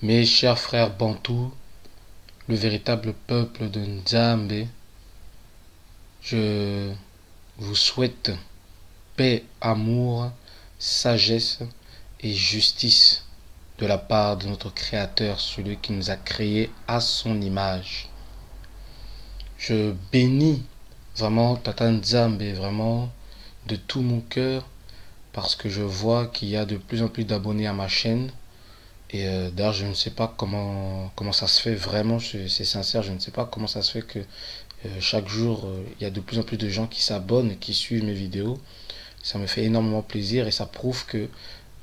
Mes chers frères bantous, le véritable peuple de Nzambe, je vous souhaite paix, amour, sagesse et justice de la part de notre Créateur, celui qui nous a créés à son image. Je bénis vraiment Tata Nzambe, vraiment de tout mon cœur, parce que je vois qu'il y a de plus en plus d'abonnés à ma chaîne. Et d'ailleurs, je ne sais pas comment ça se fait, vraiment, c'est sincère, je ne sais pas comment ça se fait que chaque jour, il y a de plus en plus de gens qui s'abonnent et qui suivent mes vidéos. Ça me fait énormément plaisir et ça prouve que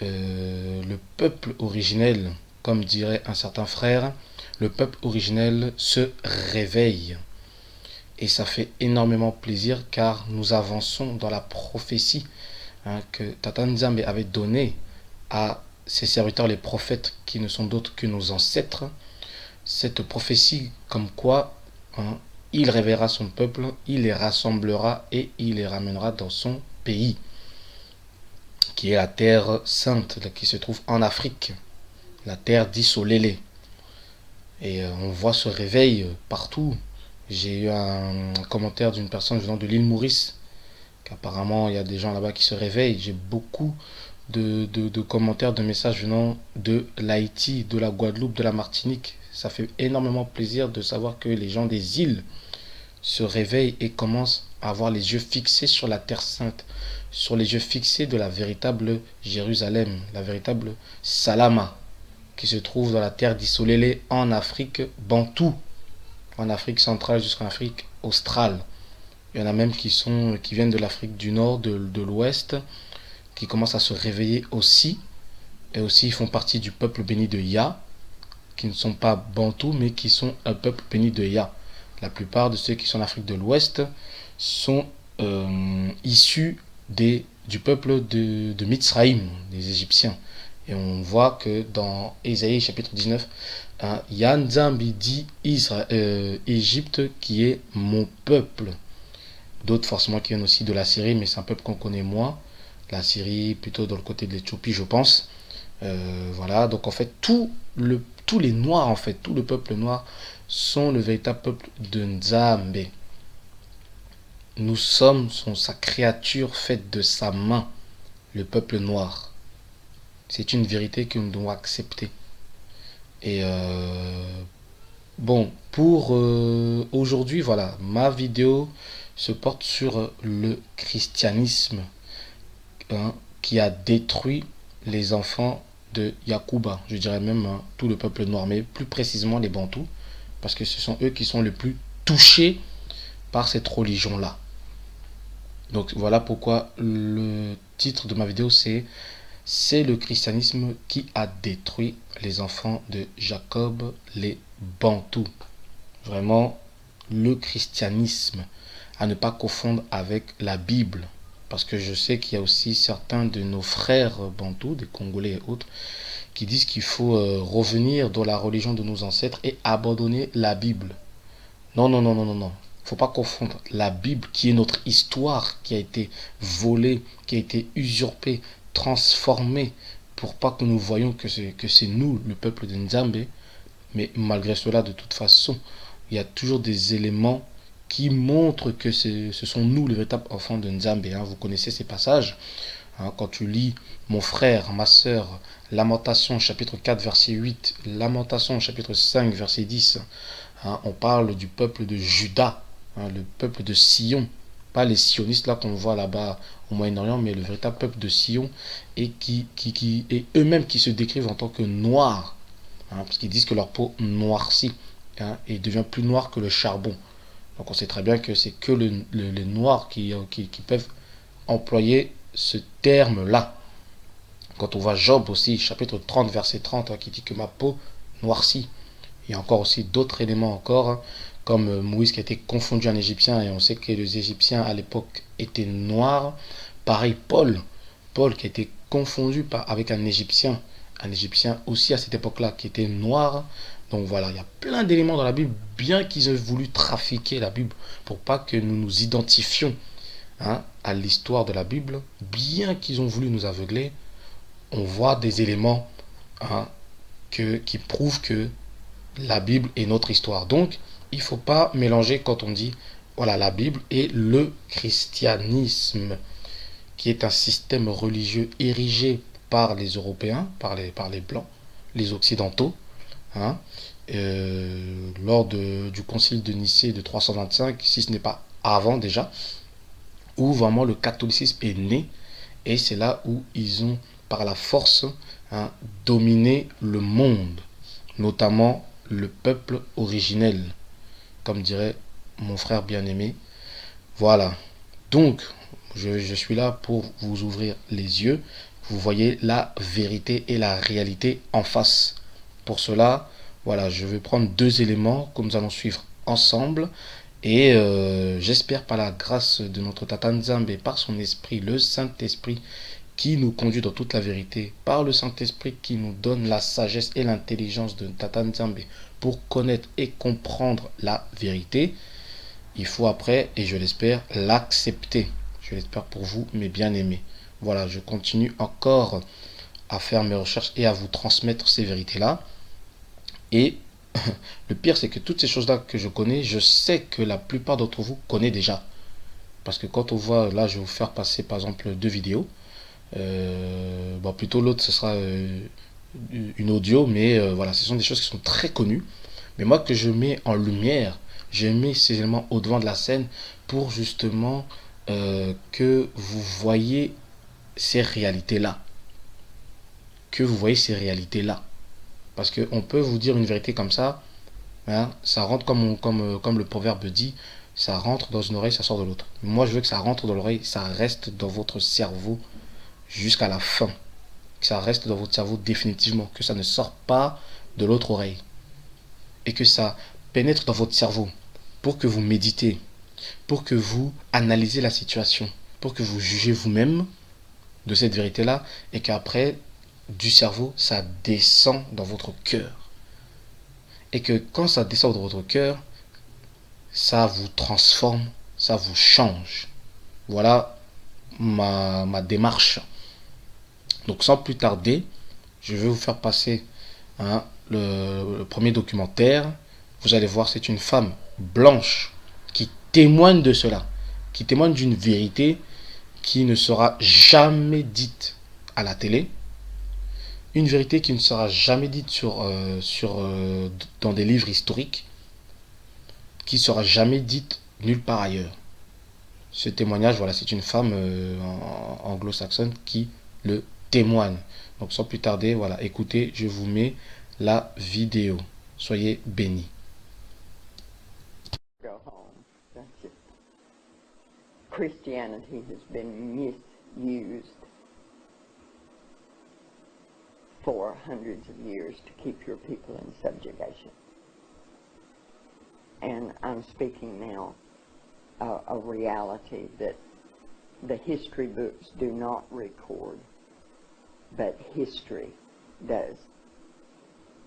le peuple originel, comme dirait un certain frère, le peuple originel se réveille. Et ça fait énormément plaisir car nous avançons dans la prophétie que Tata Nzambe avait donnée à ses serviteurs les prophètes qui ne sont d'autres que nos ancêtres. Cette prophétie comme quoi il réveillera son peuple, il les rassemblera et il les ramènera dans son pays, qui est la terre sainte, qui se trouve en Afrique, la terre d'Isolélé. Et on voit ce réveil partout. J'ai eu un commentaire d'une personne venant de l'île Maurice, qu'apparemment il y a des gens là-bas qui se réveillent. J'ai beaucoup de commentaires, de messages venant de l'Haïti, de la Guadeloupe, de la Martinique. Ça fait énormément plaisir de savoir que les gens des îles se réveillent et commencent à avoir les yeux fixés sur la Terre Sainte, sur les yeux fixés de la véritable Jérusalem, la véritable Salama, qui se trouve dans la terre d'Isolélé en Afrique bantoue, en Afrique centrale jusqu'en Afrique australe. Il y en a même qui viennent de l'Afrique du Nord, de l'Ouest, qui commencent à se réveiller aussi. Et aussi, ils font partie du peuple béni de Yah, qui ne sont pas bantous, mais qui sont un peuple béni de Yah. La plupart de ceux qui sont en Afrique de l'Ouest sont issus du peuple de Mitzraïm, des Égyptiens. Et on voit que dans Ésaïe chapitre 19, il y a Nzambi dit Égypte qui est mon peuple. D'autres forcément qui viennent aussi de la Syrie, mais c'est un peuple qu'on connaît moins. La Syrie plutôt dans le côté de l'Éthiopie, je pense. Voilà, donc en fait tous les noirs, en fait tout le peuple noir sont le véritable peuple de Nzambe. Nous sommes sa créature faite de sa main, le peuple noir. C'est une vérité que nous devons accepter. Et bon, pour aujourd'hui, voilà, ma vidéo se porte sur le christianisme qui a détruit les enfants de Yakuba, je dirais même tout le peuple noir, mais plus précisément les Bantous, parce que ce sont eux qui sont les plus touchés par cette religion-là. Donc voilà pourquoi le titre de ma vidéo c'est le christianisme qui a détruit les enfants de Jacob, les Bantous. Vraiment, le christianisme, à ne pas confondre avec la Bible. Parce que je sais qu'il y a aussi certains de nos frères bantous, des Congolais et autres, qui disent qu'il faut revenir dans la religion de nos ancêtres et abandonner la Bible. Non, non, non, non, non, non. Il ne faut pas confondre la Bible, qui est notre histoire, qui a été volée, qui a été usurpée, transformée, pour pas que nous voyions que c'est nous, le peuple de Nzambe. Mais malgré cela, de toute façon, il y a toujours des éléments qui montre que ce sont nous les véritables enfants de Nzambe. Vous connaissez ces passages. Quand tu lis, mon frère, ma soeur, Lamentation chapitre 4 verset 8, Lamentation chapitre 5 verset 10, on parle du peuple de Juda, le peuple de Sion, pas les sionistes là qu'on voit là-bas au Moyen-Orient, mais le véritable peuple de Sion, et et eux-mêmes qui se décrivent en tant que noirs, parce qu'ils disent que leur peau noircit et devient plus noire que le charbon. Donc on sait très bien que c'est que les noirs qui peuvent employer ce terme-là. Quand on voit Job aussi, chapitre 30, verset 30, qui dit que ma peau noircit. Il y a encore aussi d'autres éléments encore, comme Moïse qui a été confondu en Égyptien, et on sait que les Égyptiens à l'époque étaient noirs. Pareil, Paul qui a été confondu avec un Égyptien aussi à cette époque-là, qui était noir. Donc voilà, il y a plein d'éléments dans la Bible, bien qu'ils aient voulu trafiquer la Bible pour pas que nous nous identifions, hein, à l'histoire de la Bible, bien qu'ils ont voulu nous aveugler, on voit des éléments, hein, qui prouvent que la Bible est notre histoire. Donc, il ne faut pas mélanger quand on dit, voilà, la Bible et le christianisme, qui est un système religieux érigé par les Européens, par les Blancs, les Occidentaux, hein, du concile de Nicée de 325, si ce n'est pas avant déjà, où vraiment le catholicisme est né, et c'est là où ils ont, par la force, hein, dominé le monde, notamment le peuple originel, comme dirait mon frère bien-aimé. Voilà. Donc, je suis là pour vous ouvrir les yeux. Vous voyez la vérité et la réalité en face. Pour cela, voilà, je vais prendre deux éléments que nous allons suivre ensemble. Et j'espère par la grâce de notre Tata Nzambe et par son esprit, le Saint-Esprit, qui nous conduit dans toute la vérité, par le Saint-Esprit qui nous donne la sagesse et l'intelligence de Tata Nzambe pour connaître et comprendre la vérité, il faut après, et je l'espère, l'accepter. Je l'espère pour vous, mes bien-aimés. Voilà, je continue encore à faire mes recherches et à vous transmettre ces vérités-là. Et le pire, c'est que toutes ces choses-là que je connais, je sais que la plupart d'entre vous connaissent déjà. Parce que quand on voit, là, je vais vous faire passer par exemple deux vidéos. Bon, plutôt l'autre, ce sera une audio, mais voilà, ce sont des choses qui sont très connues. Mais moi, que je mets en lumière, j'ai mis ces éléments au devant de la scène pour justement que vous voyez ces réalités-là. Que vous voyez ces réalités-là. Parce qu'on peut vous dire une vérité comme ça, hein, ça rentre comme le proverbe dit, ça rentre dans une oreille, ça sort de l'autre. Moi, je veux que ça rentre dans l'oreille, ça reste dans votre cerveau jusqu'à la fin. Que ça reste dans votre cerveau définitivement, que ça ne sorte pas de l'autre oreille. Et que ça pénètre dans votre cerveau pour que vous méditez, pour que vous analysez la situation, pour que vous jugez vous-même de cette vérité-là, et qu'après, du cerveau, ça descend dans votre cœur. Et que quand ça descend dans votre cœur, ça vous transforme, ça vous change. Voilà ma démarche. Donc sans plus tarder, je vais vous faire passer, hein, le premier documentaire. Vous allez voir, c'est une femme blanche qui témoigne de cela, qui témoigne d'une vérité qui ne sera jamais dite à la télé, une vérité qui ne sera jamais dite dans des livres historiques, qui ne sera jamais dite nulle part ailleurs. Ce témoignage, voilà, c'est une femme anglo-saxonne qui le témoigne. Donc sans plus tarder, voilà, écoutez, je vous mets la vidéo. Soyez bénis. Go home. That's it. Christianity has been misused for hundreds of years to keep your people in subjugation. And I'm speaking now a reality that the history books do not record, but history does.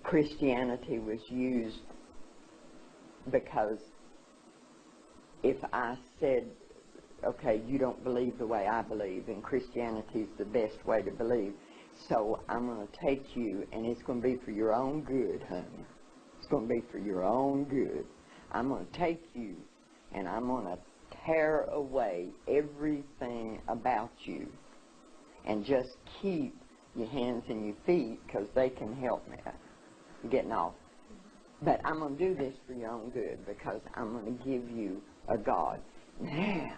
Christianity was used because if I said, okay, you don't believe the way I believe, and Christianity is the best way to believe, so I'm going to take you, and it's going to be for your own good, honey. It's going to be for your own good. I'm going to take you, and I'm going to tear away everything about you, and just keep your hands and your feet, because they can help me getting off. But I'm going to do this for your own good, because I'm going to give you a God. Now,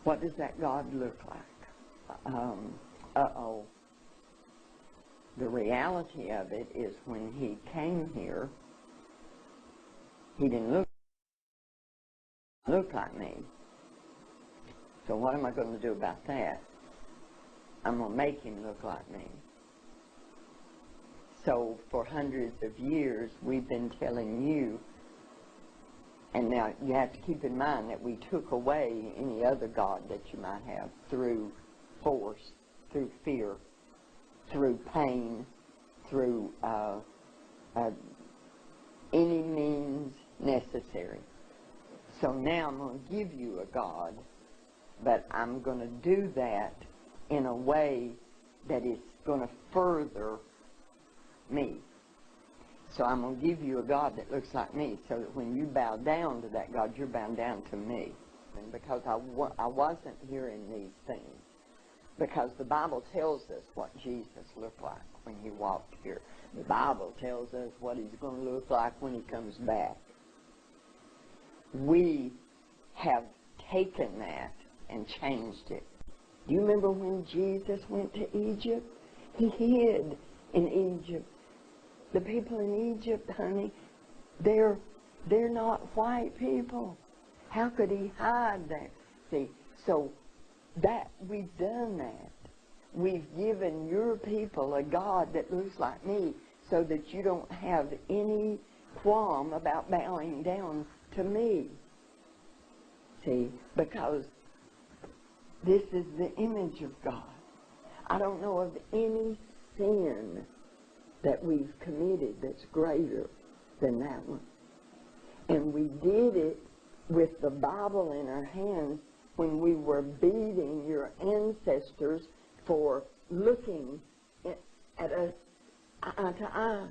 what does that God look like? The reality of it is when he came here, he didn't look like me. So what am I going to do about that? I'm going to make him look like me. So for hundreds of years, we've been telling you, and now you have to keep in mind that we took away any other God that you might have through force, through fear, through pain, through uh, any means necessary. So now I'm going to give you a God, but I'm going to do that in a way that is going to further me. So I'm going to give you a God that looks like me, so that when you bow down to that God, you're bowing down to me. And because I wasn't hearing these things, because the Bible tells us what Jesus looked like when he walked here. The Bible tells us what he's going to look like when he comes back. We have taken that and changed it. Do you remember when Jesus went to Egypt? He hid in Egypt. The people in Egypt, honey, they're not white people. How could he hide there? See, so that we've done that. We've given your people a God that looks like me, so that you don't have any qualm about bowing down to me. See, because this is the image of God. I don't know of any sin that we've committed that's greater than that one. And we did it with the Bible in our hands when we were beating your ancestors for looking at us eye to eye.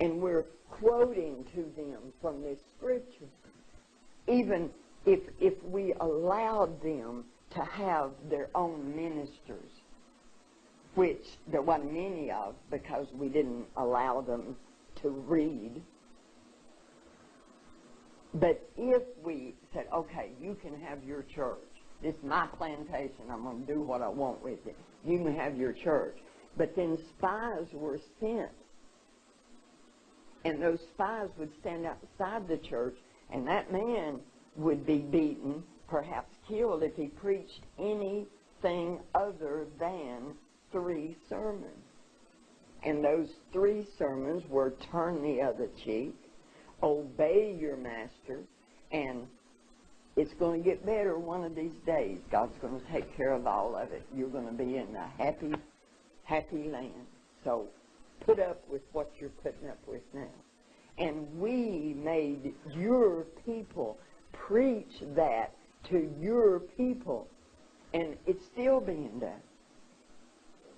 And we're quoting to them from this scripture. Even if we allowed them to have their own ministers, which there wasn't many of because we didn't allow them to read. But if we said, okay, you can have your church. This is my plantation. I'm going to do what I want with it. You can have your church. But then spies were sent. And those spies would stand outside the church, and that man would be beaten, perhaps killed, if he preached anything other than 3 sermons. And those 3 sermons were turn the other cheek, obey your master, and it's going to get better one of these days. God's going to take care of all of it. You're going to be in a happy, happy land. So put up with what you're putting up with now. And we made your people preach that to your people. And it's still being done.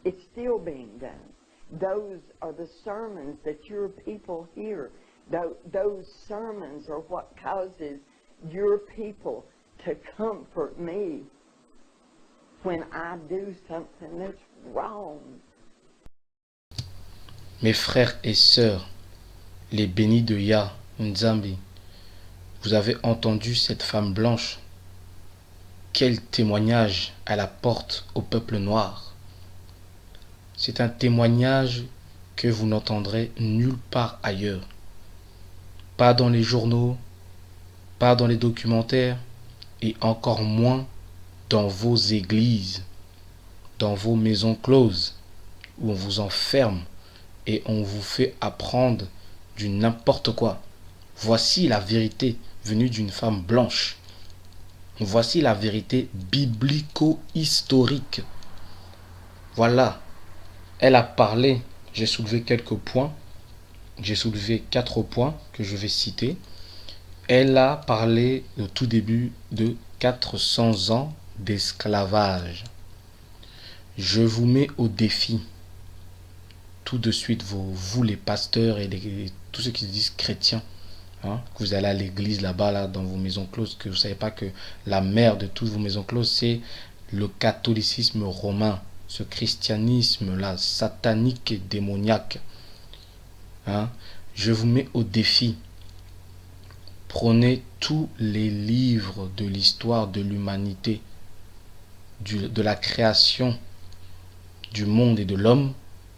It's still being done. Those are the sermons that your people hear. Those sermons are what causes your people to comfort me when I do something that's wrong. Mes frères et sœurs, les bénis de Yah, Nzambi, vous avez entendu cette femme blanche. Quel témoignage elle apporte au peuple noir. C'est un témoignage que vous n'entendrez nulle part ailleurs. Pas dans les journaux, pas dans les documentaires, et encore moins dans vos églises, dans vos maisons closes, où on vous enferme et on vous fait apprendre du n'importe quoi. Voici la vérité venue d'une femme blanche. Voici la vérité biblico-historique. Voilà. Elle a parlé, j'ai soulevé quelques points. J'ai soulevé 4 points que je vais citer. Elle a parlé au tout début de 400 ans d'esclavage. Je vous mets au défi. Tout de suite, vous les pasteurs et tous ceux qui se disent chrétiens, hein, que vous allez à l'église là-bas, là, dans vos maisons closes, que vous ne savez pas que la mère de toutes vos maisons closes, c'est le catholicisme romain, ce christianisme-là, satanique et démoniaque. Hein. Je vous mets au défi. Prenez tous les livres de l'histoire de l'humanité, de la création du monde et de l'homme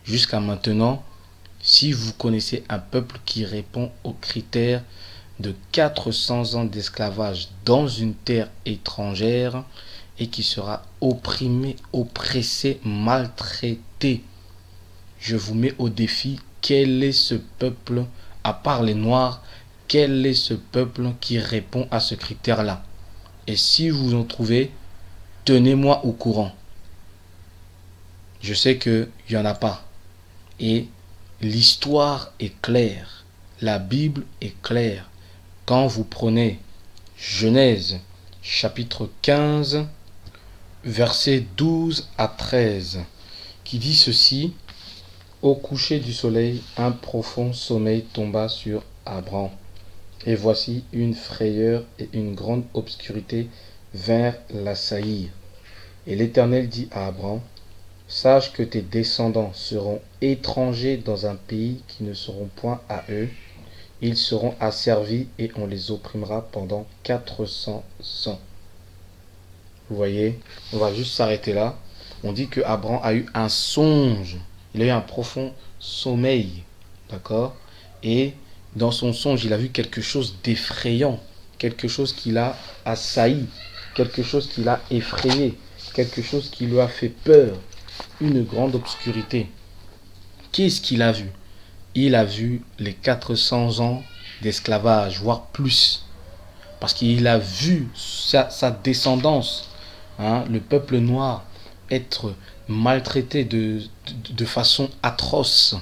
jusqu'à maintenant. Si vous connaissez un peuple qui répond aux critères de 400 ans d'esclavage dans une terre étrangère et qui sera opprimé, oppressé, maltraité, je vous mets au défi. Quel est ce peuple, à part les Noirs, quel est ce peuple qui répond à ce critère-là? Et si vous en trouvez, tenez-moi au courant. Je sais qu'il n'y en a pas. Et l'histoire est claire. La Bible est claire. Quand vous prenez Genèse, chapitre 15, versets 12 à 13, qui dit ceci: Au coucher du soleil, un profond sommeil tomba sur Abraham. Et voici une frayeur et une grande obscurité vinrent l'assaillir. Et l'Éternel dit à Abraham: Sache que tes descendants seront étrangers dans un pays qui ne seront point à eux. Ils seront asservis et on les opprimera pendant 400 ans. Vous voyez, on va juste s'arrêter là. On dit que Abraham a eu un songe. Il a eu un profond sommeil. D'accord? Et dans son songe, il a vu quelque chose d'effrayant. Quelque chose qui l'a assailli. Quelque chose qui l'a effrayé. Quelque chose qui lui a fait peur. Une grande obscurité. Qu'est-ce qu'il a vu? Il a vu les 400 ans d'esclavage, voire plus. Parce qu'il a vu sa descendance, le peuple noir, être maltraité de façon atroce.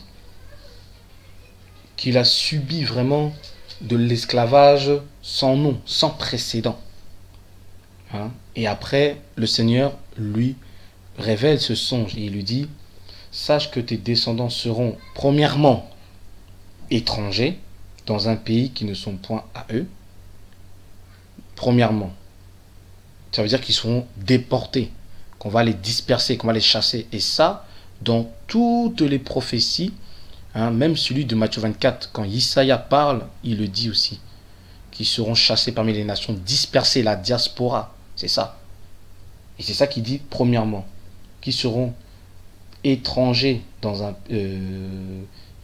Qu'il a subi vraiment de l'esclavage sans nom, sans précédent. Et après, le Seigneur lui révèle ce songe et il lui dit: Sache que tes descendants seront premièrement étrangers dans un pays qui ne sont point à eux. Premièrement, ça veut dire qu'ils seront déportés, qu'on va les disperser, qu'on va les chasser. Et ça, dans toutes les prophéties, même celui de Matthieu 24, quand Isaïe parle, il le dit aussi, qu'ils seront chassés parmi les nations, dispersés, la diaspora, c'est ça. Et c'est ça qu'il dit premièrement, qu'ils seront étrangers dans un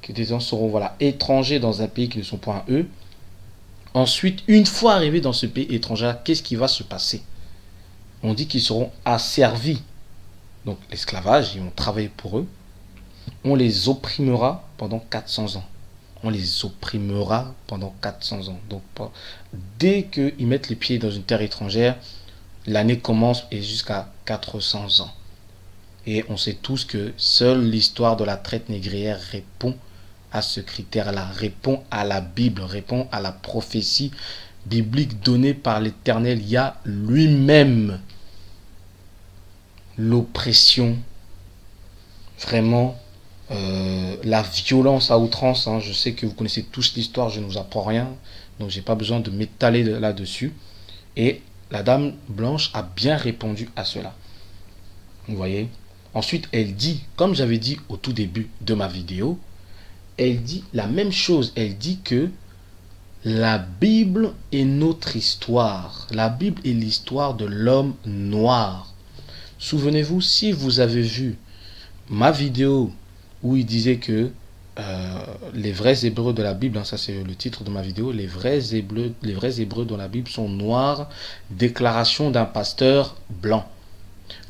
que des gens seront étrangers dans un pays qui ne sont pas à eux. Ensuite, une fois arrivés dans ce pays étranger, qu'est-ce qui va se passer? On dit qu'ils seront asservis. Donc l'esclavage, ils vont travailler pour eux. On les opprimera pendant 400 ans. On les opprimera pendant 400 ans. Donc dès qu'ils mettent les pieds dans une terre étrangère, l'année commence et jusqu'à 400 ans. Et on sait tous que seule l'histoire de la traite négrière répond à ce critère-là, répond à la Bible, répond à la prophétie biblique donnée par l'Éternel. Il y a lui-même l'oppression, vraiment la violence à outrance. Je sais que vous connaissez tous l'histoire, je ne vous apprends rien, donc j'ai pas besoin de m'étaler là-dessus. Et la dame blanche a bien répondu à cela. Vous voyez? Ensuite, elle dit, comme j'avais dit au tout début de ma vidéo, elle dit la même chose. Elle dit que la Bible est notre histoire. La Bible est l'histoire de l'homme noir. Souvenez-vous, si vous avez vu ma vidéo où il disait que les vrais Hébreux de la Bible, ça c'est le titre de ma vidéo, les vrais Hébreux dans la Bible sont noirs, déclaration d'un pasteur blanc.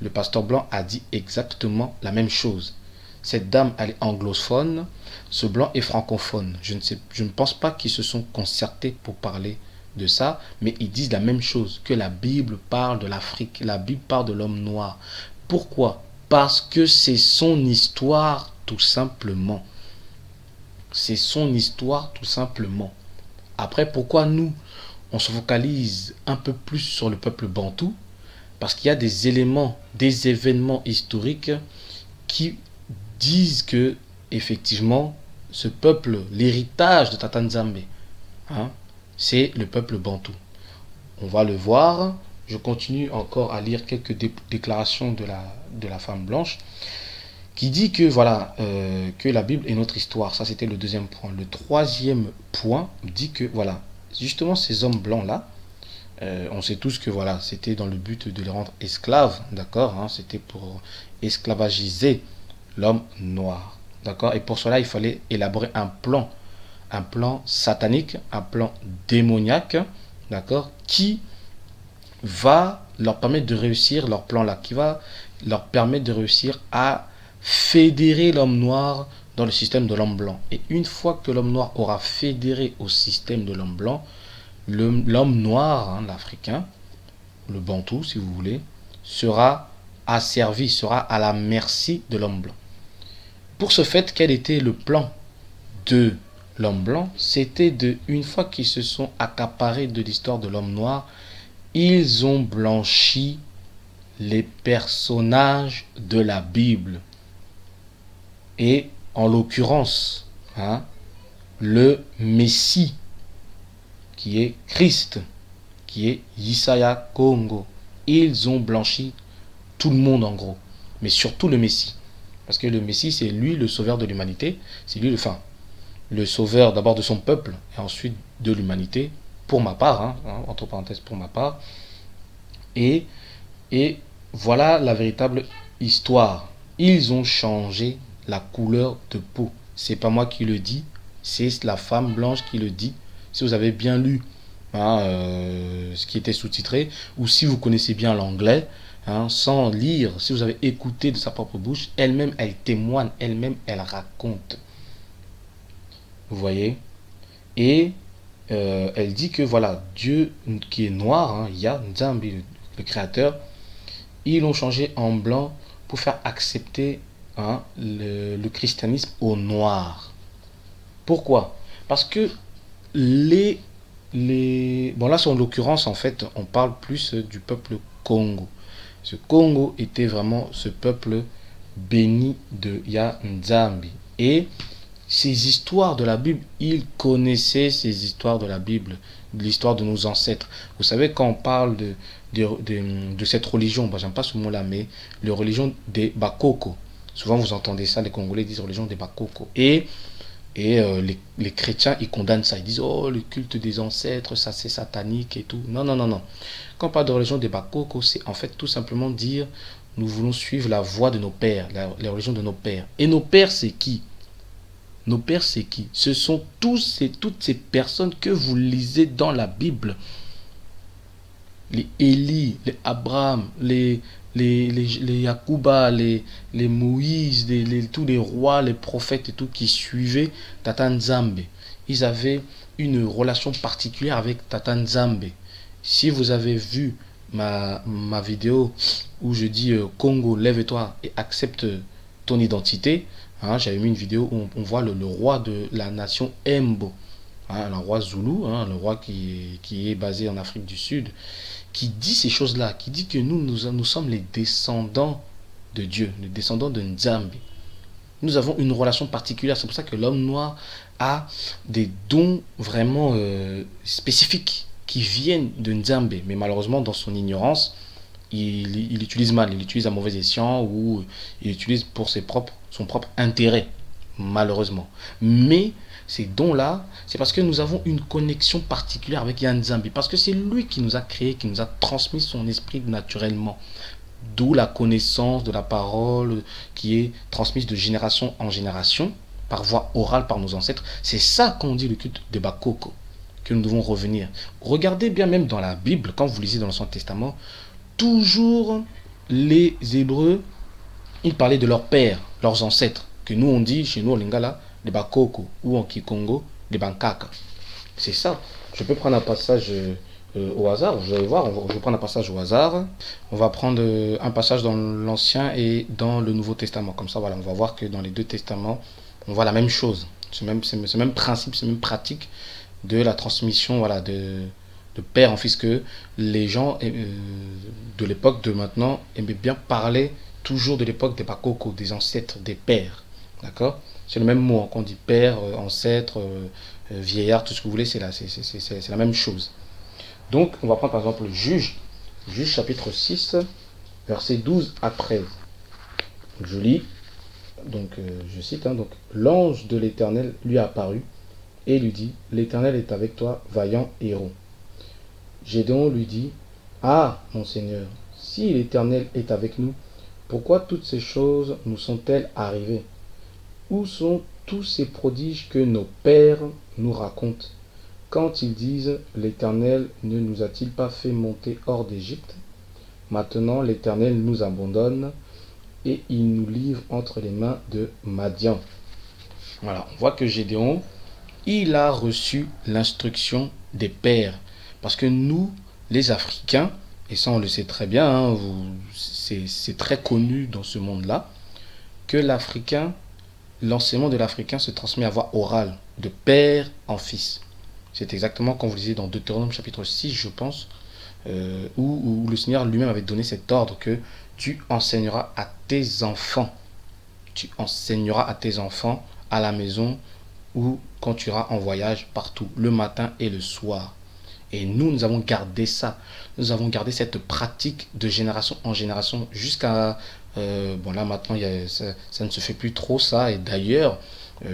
Le pasteur blanc a dit exactement la même chose. Cette dame, elle est anglophone, ce blanc est francophone. Je ne pense pas qu'ils se sont concertés pour parler de ça, mais ils disent la même chose, que la Bible parle de l'Afrique, la Bible parle de l'homme noir. Pourquoi? Parce que c'est son histoire, tout simplement. C'est son histoire, tout simplement. Après, pourquoi nous, on se focalise un peu plus sur le peuple bantou? Parce qu'il y a des éléments, des événements historiques qui disent que, effectivement, ce peuple, l'héritage de Tata Nzambe, c'est le peuple bantou. On va le voir. Je continue encore à lire quelques déclarations de la femme blanche qui dit que que la Bible est notre histoire. Ça, c'était le deuxième point. Le troisième point dit que justement ces hommes blancs là, on sait tous que c'était dans le but de les rendre esclaves, d'accord, c'était pour esclavagiser l'homme noir, d'accord. Et pour cela, il fallait élaborer un plan satanique, un plan démoniaque, d'accord, qui va leur permettre de réussir leur plan là, qui va leur permettre de réussir à fédérer l'homme noir dans le système de l'homme blanc. Et une fois que l'homme noir aura fédéré au système de l'homme blanc, l'homme noir, l'Africain, le Bantou si vous voulez, sera asservi, sera à la merci de l'homme blanc. Pour ce fait, quel était le plan de l'homme blanc, c'était une fois qu'ils se sont accaparés de l'histoire de l'homme noir, ils ont blanchi les personnages de la Bible. Et en l'occurrence, le Messie, qui est Christ, qui est Yesaya Congo. Ils ont blanchi tout le monde en gros, mais surtout le Messie. Parce que le Messie, c'est lui le sauveur de l'humanité, c'est lui le sauveur d'abord de son peuple, et ensuite de l'humanité, pour ma part, entre parenthèses pour ma part. Et voilà la véritable histoire. Ils ont changé la couleur de peau. C'est pas moi qui le dis, c'est la femme blanche qui le dit. Si vous avez bien lu ce qui était sous-titré, ou si vous connaissez bien l'anglais, sans lire, si vous avez écouté de sa propre bouche, elle-même, elle témoigne, elle-même, elle raconte. Vous voyez? Et elle dit que voilà, Dieu qui est noir, Yah, Nzambi, le créateur, ils l'ont changé en blanc pour faire accepter le christianisme aux noirs. Pourquoi? Parce que bon là, c'est en l'occurrence, en fait, on parle plus du peuple Congo. Ce Congo était vraiment ce peuple béni de Yah Nzambi. Et ces histoires de la Bible, ils connaissaient ces histoires de la Bible, de l'histoire de nos ancêtres. Vous savez, quand on parle de cette religion, bon, j'aime pas ce mot-là, mais la religion des Bakoko. Souvent, vous entendez ça, les Congolais disent religion des Bakoko. Et les chrétiens, ils condamnent ça. Ils disent, oh, le culte des ancêtres, ça c'est satanique et tout. Non, non, non, non. Quand on parle de religion des Bakoko, c'est en fait tout simplement dire, nous voulons suivre la voie de nos pères, la religion de nos pères. Et nos pères, c'est qui? Nos pères, c'est qui? Ce sont toutes ces personnes que vous lisez dans la Bible. Les Élie, les Abraham, les Yacouba, les Moïse, tous les rois, les prophètes et tout qui suivaient Tata Nzambe. Ils avaient une relation particulière avec Tata Nzambe. Si vous avez vu ma vidéo où je dis Congo, lève-toi et accepte ton identité, j'avais mis une vidéo où on voit le roi de la nation Embo, le roi Zoulou, le roi qui est basé en Afrique du Sud, qui dit ces choses-là, qui dit que nous sommes les descendants de Dieu, les descendants de Nzambi. Nous avons une relation particulière, c'est pour ça que l'homme noir a des dons vraiment spécifiques qui viennent de Nzambi, mais malheureusement dans son ignorance, il l'utilise mal, il l'utilise à mauvais escient ou il l'utilise pour son propre intérêt, malheureusement. Mais ces dons-là, c'est parce que nous avons une connexion particulière avec Yah Nzambi, parce que c'est lui qui nous a créés, qui nous a transmis son esprit naturellement. D'où la connaissance de la parole qui est transmise de génération en génération, par voie orale par nos ancêtres. C'est ça qu'on dit le culte de Bakoko, que nous devons revenir. Regardez bien même dans la Bible, quand vous lisez dans l'Ancien Testament, toujours les Hébreux, ils parlaient de leurs pères, leurs ancêtres, que nous on dit chez nous au Lingala, les Bakoko, ou en Kikongo, les Bankaka. C'est ça. Je peux prendre un passage au hasard, vous allez voir, je vais prendre un passage au hasard. On va prendre un passage dans l'Ancien et dans le Nouveau Testament. Comme ça, voilà, on va voir que dans les deux testaments, on voit la même chose. Ce même principe, ce même pratique de la transmission, voilà, de père en fils, que les gens de l'époque de maintenant aimaient bien parler toujours de l'époque des Bakoko, des ancêtres, des pères. D'accord? C'est le même mot, qu'on dit père, ancêtre, vieillard, tout ce que vous voulez, c'est la même chose. Donc, on va prendre par exemple Juge chapitre 6, versets 12 à 13. Je lis, donc je cite, donc, l'ange de l'Éternel lui apparut et lui dit, l'Éternel est avec toi, vaillant héros. Gédéon lui dit, ah, mon Seigneur, si l'Éternel est avec nous, pourquoi toutes ces choses nous sont-elles arrivées? Où sont tous ces prodiges que nos pères nous racontent, quand ils disent, l'Éternel ne nous a-t-il pas fait monter hors d'Égypte? Maintenant l'Éternel nous abandonne et il nous livre entre les mains de Madian. Voilà, on voit que Gédéon, il a reçu l'instruction des pères. Parce que nous, les Africains, et ça on le sait très bien, c'est très connu dans ce monde-là, que l'Africain, l'enseignement de l'Africain se transmet à voix orale, de père en fils. C'est exactement comme vous le disiez dans Deutéronome chapitre 6, je pense, où le Seigneur lui-même avait donné cet ordre que tu enseigneras à tes enfants. Tu enseigneras à tes enfants à la maison ou quand tu iras en voyage partout, le matin et le soir. Et nous avons gardé ça. Nous avons gardé cette pratique de génération en génération jusqu'à... bon là maintenant, ça ne se fait plus trop ça. Et d'ailleurs,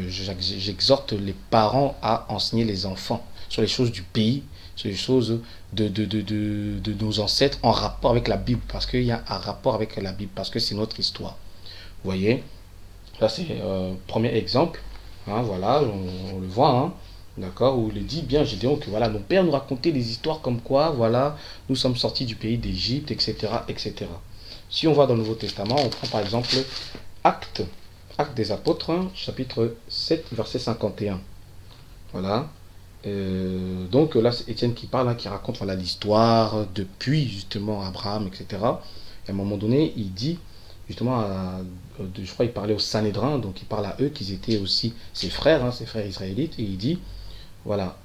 j'exhorte les parents à enseigner les enfants sur les choses du pays, sur les choses de nos ancêtres en rapport avec la Bible. Parce qu'il y a un rapport avec la Bible, parce que c'est notre histoire. Vous voyez, là c'est premier exemple. Hein, voilà, on le voit. Hein. D'accord, où il dit bien Gédéon que voilà, nos pères nous racontaient des histoires comme quoi, voilà, nous sommes sortis du pays d'Égypte, etc., etc. Si on va dans le Nouveau Testament, on prend par exemple Actes des Apôtres, hein, chapitre 7, verset 51. Voilà. Donc là, c'est Étienne qui parle, hein, qui raconte voilà, l'histoire depuis justement Abraham, etc. Et à un moment donné, il dit justement, je crois qu'il parlait au Sanhédrin, donc il parle à eux, qu'ils étaient aussi ses frères, hein, ses frères israélites, et il dit voilà,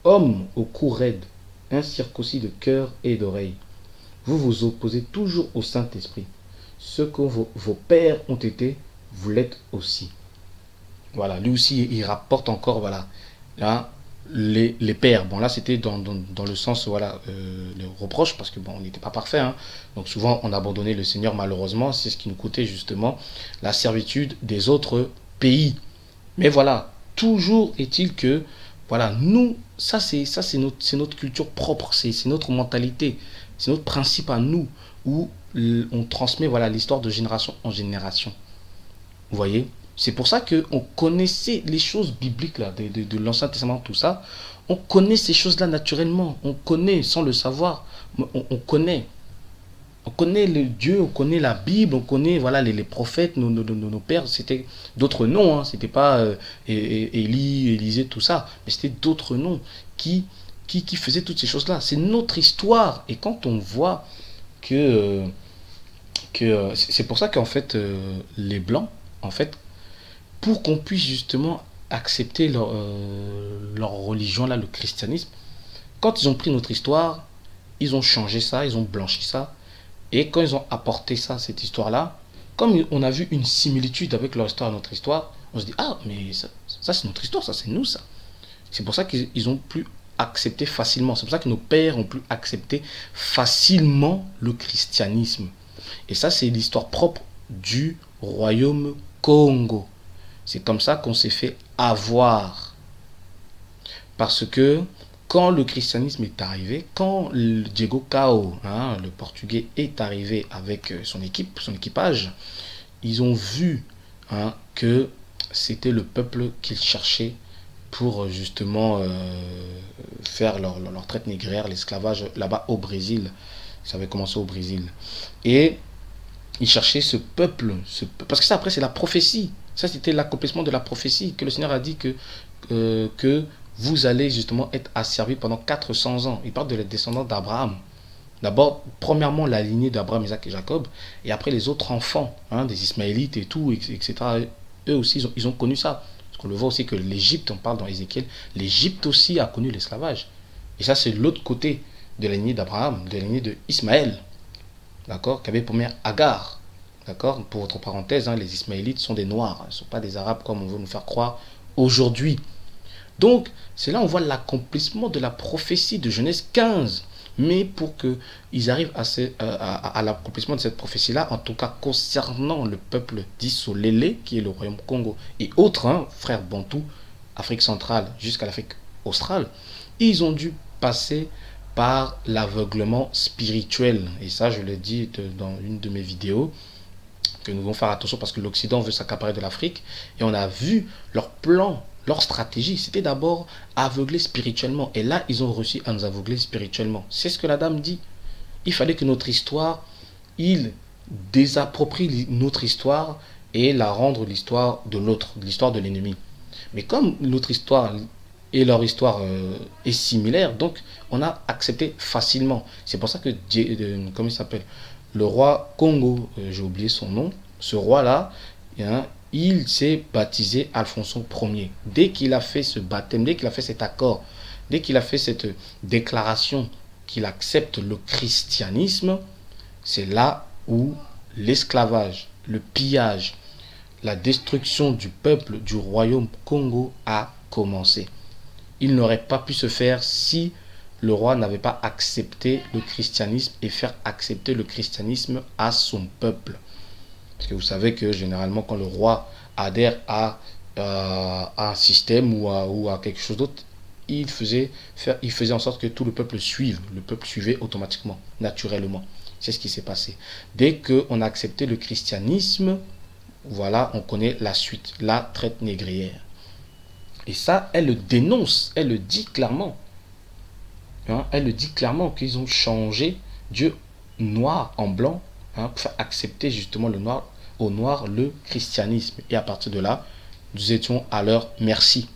homme au cou raide, incirconcis de cœur et d'oreille, vous vous opposez toujours au Saint-Esprit. Ce que vos pères ont été, vous l'êtes aussi. Voilà, lui aussi, il rapporte encore, voilà, là, les pères. Bon, là, c'était dans le sens, voilà, le reproche, parce que bon, on n'était pas parfait. Hein. Donc souvent, on abandonnait le Seigneur, malheureusement. C'est ce qui nous coûtait justement la servitude des autres pays. Mais voilà, toujours est-il que voilà, nous, ça c'est notre culture propre, c'est notre mentalité, c'est notre principe à nous, où on transmet voilà l'histoire de génération en génération. Vous voyez? C'est pour ça qu'on connaissait les choses bibliques là, de l'Ancien Testament, tout ça. On connaît ces choses-là naturellement. On connaît sans le savoir. On connaît. On connaît le Dieu, on connaît la Bible, on connaît voilà les prophètes, nos pères, c'était d'autres noms, hein, c'était pas Élie, Élisée, tout ça, mais c'était d'autres noms qui faisaient toutes ces choses-là. C'est notre histoire. Et quand on voit que c'est pour ça qu'en fait les Blancs, en fait, pour qu'on puisse justement accepter leur religion là, le christianisme, quand ils ont pris notre histoire, ils ont changé ça, ils ont blanchi ça. Et quand ils ont apporté ça, cette histoire-là, comme on a vu une similitude avec leur histoire et notre histoire, on se dit, ah, mais ça c'est notre histoire, ça c'est nous, ça. C'est pour ça qu'ils ont pu accepter facilement. C'est pour ça que nos pères ont pu accepter facilement le christianisme. Et ça, c'est l'histoire propre du royaume Congo. C'est comme ça qu'on s'est fait avoir. Parce que quand le christianisme est arrivé, quand Diego Cao, hein, le portugais, est arrivé avec son équipe, son équipage, ils ont vu hein, que c'était le peuple qu'ils cherchaient pour justement faire leur traite négrière, l'esclavage là-bas au Brésil. Ça avait commencé au Brésil. Et ils cherchaient ce peuple, parce que ça après c'est la prophétie. Ça c'était l'accomplissement de la prophétie que le Seigneur a dit que vous allez justement être asservis pendant 400 ans. Il parle de les descendants d'Abraham. D'abord, premièrement, la lignée d'Abraham, Isaac et Jacob, et après les autres enfants, hein, des Ismaélites et tout, etc. Eux aussi, ils ont connu ça. Parce qu'on le voit aussi que l'Égypte, on parle dans Ézéchiel, l'Égypte aussi a connu l'esclavage. Et ça, c'est l'autre côté de la lignée d'Abraham, de la lignée d'Ismaël, d'accord, qui avait pour mère Agar. D'accord, pour votre parenthèse, hein, les Ismaélites sont des Noirs, ils ne sont pas des Arabes comme on veut nous faire croire aujourd'hui. Donc, c'est là où on voit l'accomplissement de la prophétie de Genèse 15. Mais pour qu'ils arrivent à l'accomplissement de cette prophétie-là, en tout cas concernant le peuple dit Solélé, qui est le royaume Congo, et autres, hein, frères Bantou, Afrique centrale jusqu'à l'Afrique australe, ils ont dû passer par l'aveuglement spirituel. Et ça, je l'ai dit dans une de mes vidéos, que nous devons faire attention parce que l'Occident veut s'accaparer de l'Afrique. Et on a vu leur plan, leur stratégie, c'était d'abord aveugler spirituellement. Et là, ils ont réussi à nous aveugler spirituellement. C'est ce que la dame dit. Il fallait que notre histoire, ils désapproprient notre histoire et la rendre l'histoire de l'autre, l'histoire de l'ennemi. Mais comme notre histoire et leur histoire est similaire, donc on a accepté facilement. C'est pour ça que, comment il s'appelle, le roi Congo, j'ai oublié son nom, ce roi-là, hein, il s'est baptisé Alfonso Ier. Dès qu'il a fait ce baptême, dès qu'il a fait cet accord, dès qu'il a fait cette déclaration qu'il accepte le christianisme, c'est là où l'esclavage, le pillage, la destruction du peuple du royaume Congo a commencé. Il n'aurait pas pu se faire si le roi n'avait pas accepté le christianisme et faire accepter le christianisme à son peuple. Parce que vous savez que généralement quand le roi adhère à un système ou à quelque chose d'autre, il faisait en sorte que tout le peuple suive. Le peuple suivait automatiquement, naturellement. C'est ce qui s'est passé. Dès qu'on a accepté le christianisme, voilà, on connaît la suite, la traite négrière. Et ça, elle le dénonce, elle le dit clairement. Hein, elle le dit clairement qu'ils ont changé Dieu noir en blanc, hein, pour faire accepter justement le noir au noir le christianisme. Et à partir de là, nous étions à leur merci.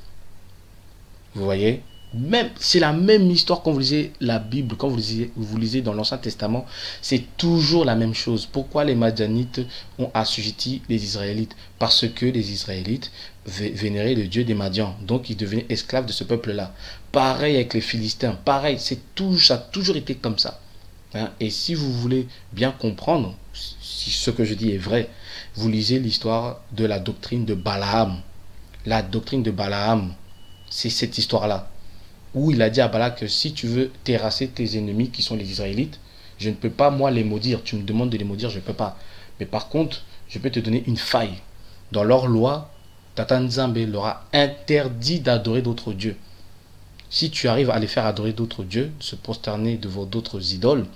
Vous voyez, même c'est la même histoire quand vous lisez la Bible, quand vous lisez dans l'Ancien Testament, c'est toujours la même chose. Pourquoi les Madianites ont assujetti les Israélites? Parce que les Israélites vénéraient le Dieu des Madians, donc ils devenaient esclaves de ce peuple-là. Pareil avec les Philistins, pareil, ça a toujours été comme ça. Hein? Et si vous voulez bien comprendre si ce que je dis est vrai, vous lisez l'histoire de la doctrine de Balaam. La doctrine de Balaam, c'est cette histoire-là, où il a dit à Balak que si tu veux terrasser tes ennemis qui sont les Israélites, je ne peux pas moi les maudire, tu me demandes de les maudire, je ne peux pas. Mais par contre, je peux te donner une faille. Dans leur loi, Tata Nzambe leur a interdit d'adorer d'autres dieux. Si tu arrives à les faire adorer d'autres dieux, se prosterner devant d'autres idoles,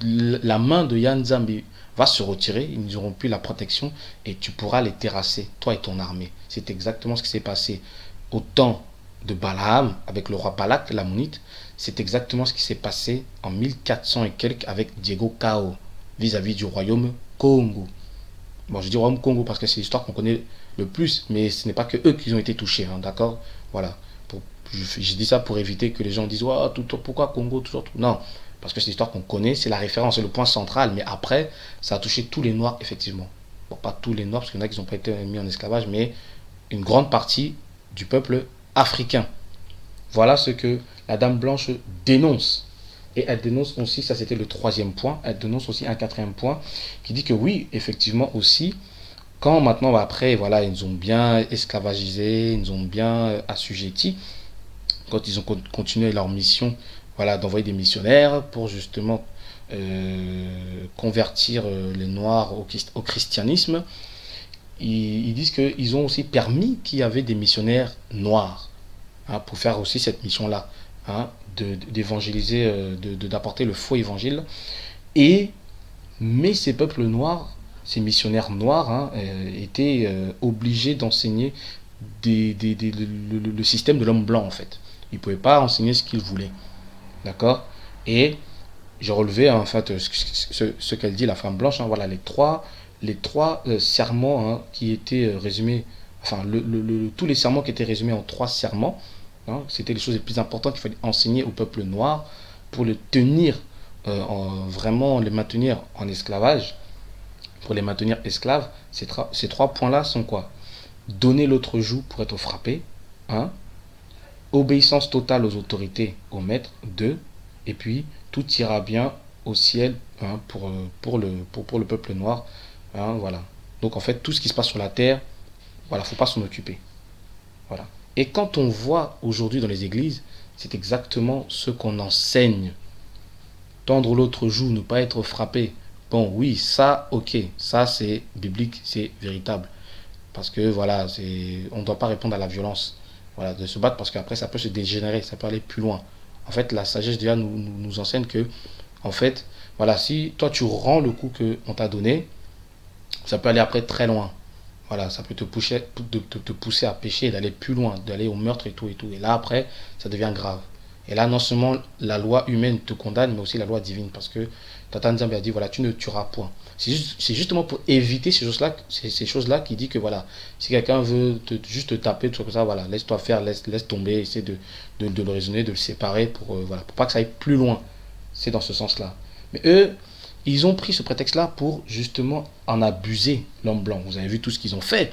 la main de Yan Nzambe va se retirer, ils n'auront plus la protection et tu pourras les terrasser, toi et ton armée. C'est exactement ce qui s'est passé au temps de Balaam avec le roi Balak, l'ammonite. C'est exactement ce qui s'est passé en 1400 et quelques avec Diego Cao vis-à-vis du royaume Congo. Bon, je dis royaume Congo parce que c'est l'histoire qu'on connaît le plus, mais ce n'est pas que eux qui ont été touchés, hein, d'accord? Voilà. Je dis ça pour éviter que les gens disent oh, pourquoi Congo, tout. Non, parce que c'est l'histoire qu'on connaît, c'est la référence, c'est le point central, mais après, ça a touché tous les Noirs, effectivement. Bon, pas tous les Noirs, parce qu'il y en a qui n'ont pas été mis en esclavage, mais une grande partie du peuple africain. Voilà ce que la Dame Blanche dénonce. Et elle dénonce aussi, ça c'était le troisième point, elle dénonce aussi un quatrième point qui dit que oui, effectivement aussi, quand maintenant, après, voilà, ils nous ont bien esclavagisés, ils nous ont bien assujettis, quand ils ont continué leur mission, voilà, d'envoyer des missionnaires pour justement convertir les Noirs au christianisme, ils disent qu'ils ont aussi permis qu'il y avait des missionnaires noirs, hein, pour faire aussi cette mission-là, hein, d'évangéliser, d'apporter le faux évangile. Mais ces peuples noirs, ces missionnaires noirs, hein, étaient obligés d'enseigner le système de l'homme blanc, en fait. Ils ne pouvaient pas enseigner ce qu'ils voulaient. D'accord? Et j'ai relevé, en fait, ce qu'elle dit, la femme blanche, hein, voilà, les trois serments, hein, qui étaient résumés, enfin, tous les serments qui étaient résumés en 3 serments, hein, c'était les choses les plus importantes qu'il fallait enseigner au peuple noir pour le tenir, vraiment les maintenir en esclavage, pour les maintenir esclaves. Ces 3 points-là sont quoi? Donner l'autre joue pour être frappé, 1. Obéissance totale aux autorités, aux maîtres, 2. Et puis, tout ira bien au ciel, hein, pour le peuple noir. Hein, voilà. Donc en fait, tout ce qui se passe sur la terre, voilà, faut pas s'en occuper. Voilà. Et quand on voit aujourd'hui dans les églises, c'est exactement ce qu'on enseigne. Tendre l'autre joue, ne pas être frappé. Bon, oui, ça, ok, ça c'est biblique, c'est véritable. Parce que voilà, on ne doit pas répondre à la violence. Voilà, de se battre parce qu'après ça peut se dégénérer, ça peut aller plus loin. En fait, la sagesse de Dieu nous enseigne que, en fait, voilà, si toi tu rends le coup qu'on t'a donné, ça peut aller après très loin. Voilà, ça peut te pousser à pécher, d'aller plus loin, d'aller au meurtre et tout et tout. Et là, après, ça devient grave. Et là, non seulement la loi humaine te condamne, mais aussi la loi divine. Parce que Tata Nzambe a dit, voilà, tu ne tueras point. C'est justement pour éviter ces choses-là qui dit que, voilà, si quelqu'un veut juste te taper, tout comme ça, voilà, laisse-toi faire, laisse tomber, essaie de le raisonner, de le séparer pour, voilà, pour pas que ça aille plus loin. C'est dans ce sens-là. Mais eux, ils ont pris ce prétexte-là pour justement en abuser l'homme blanc. Vous avez vu tout ce qu'ils ont fait.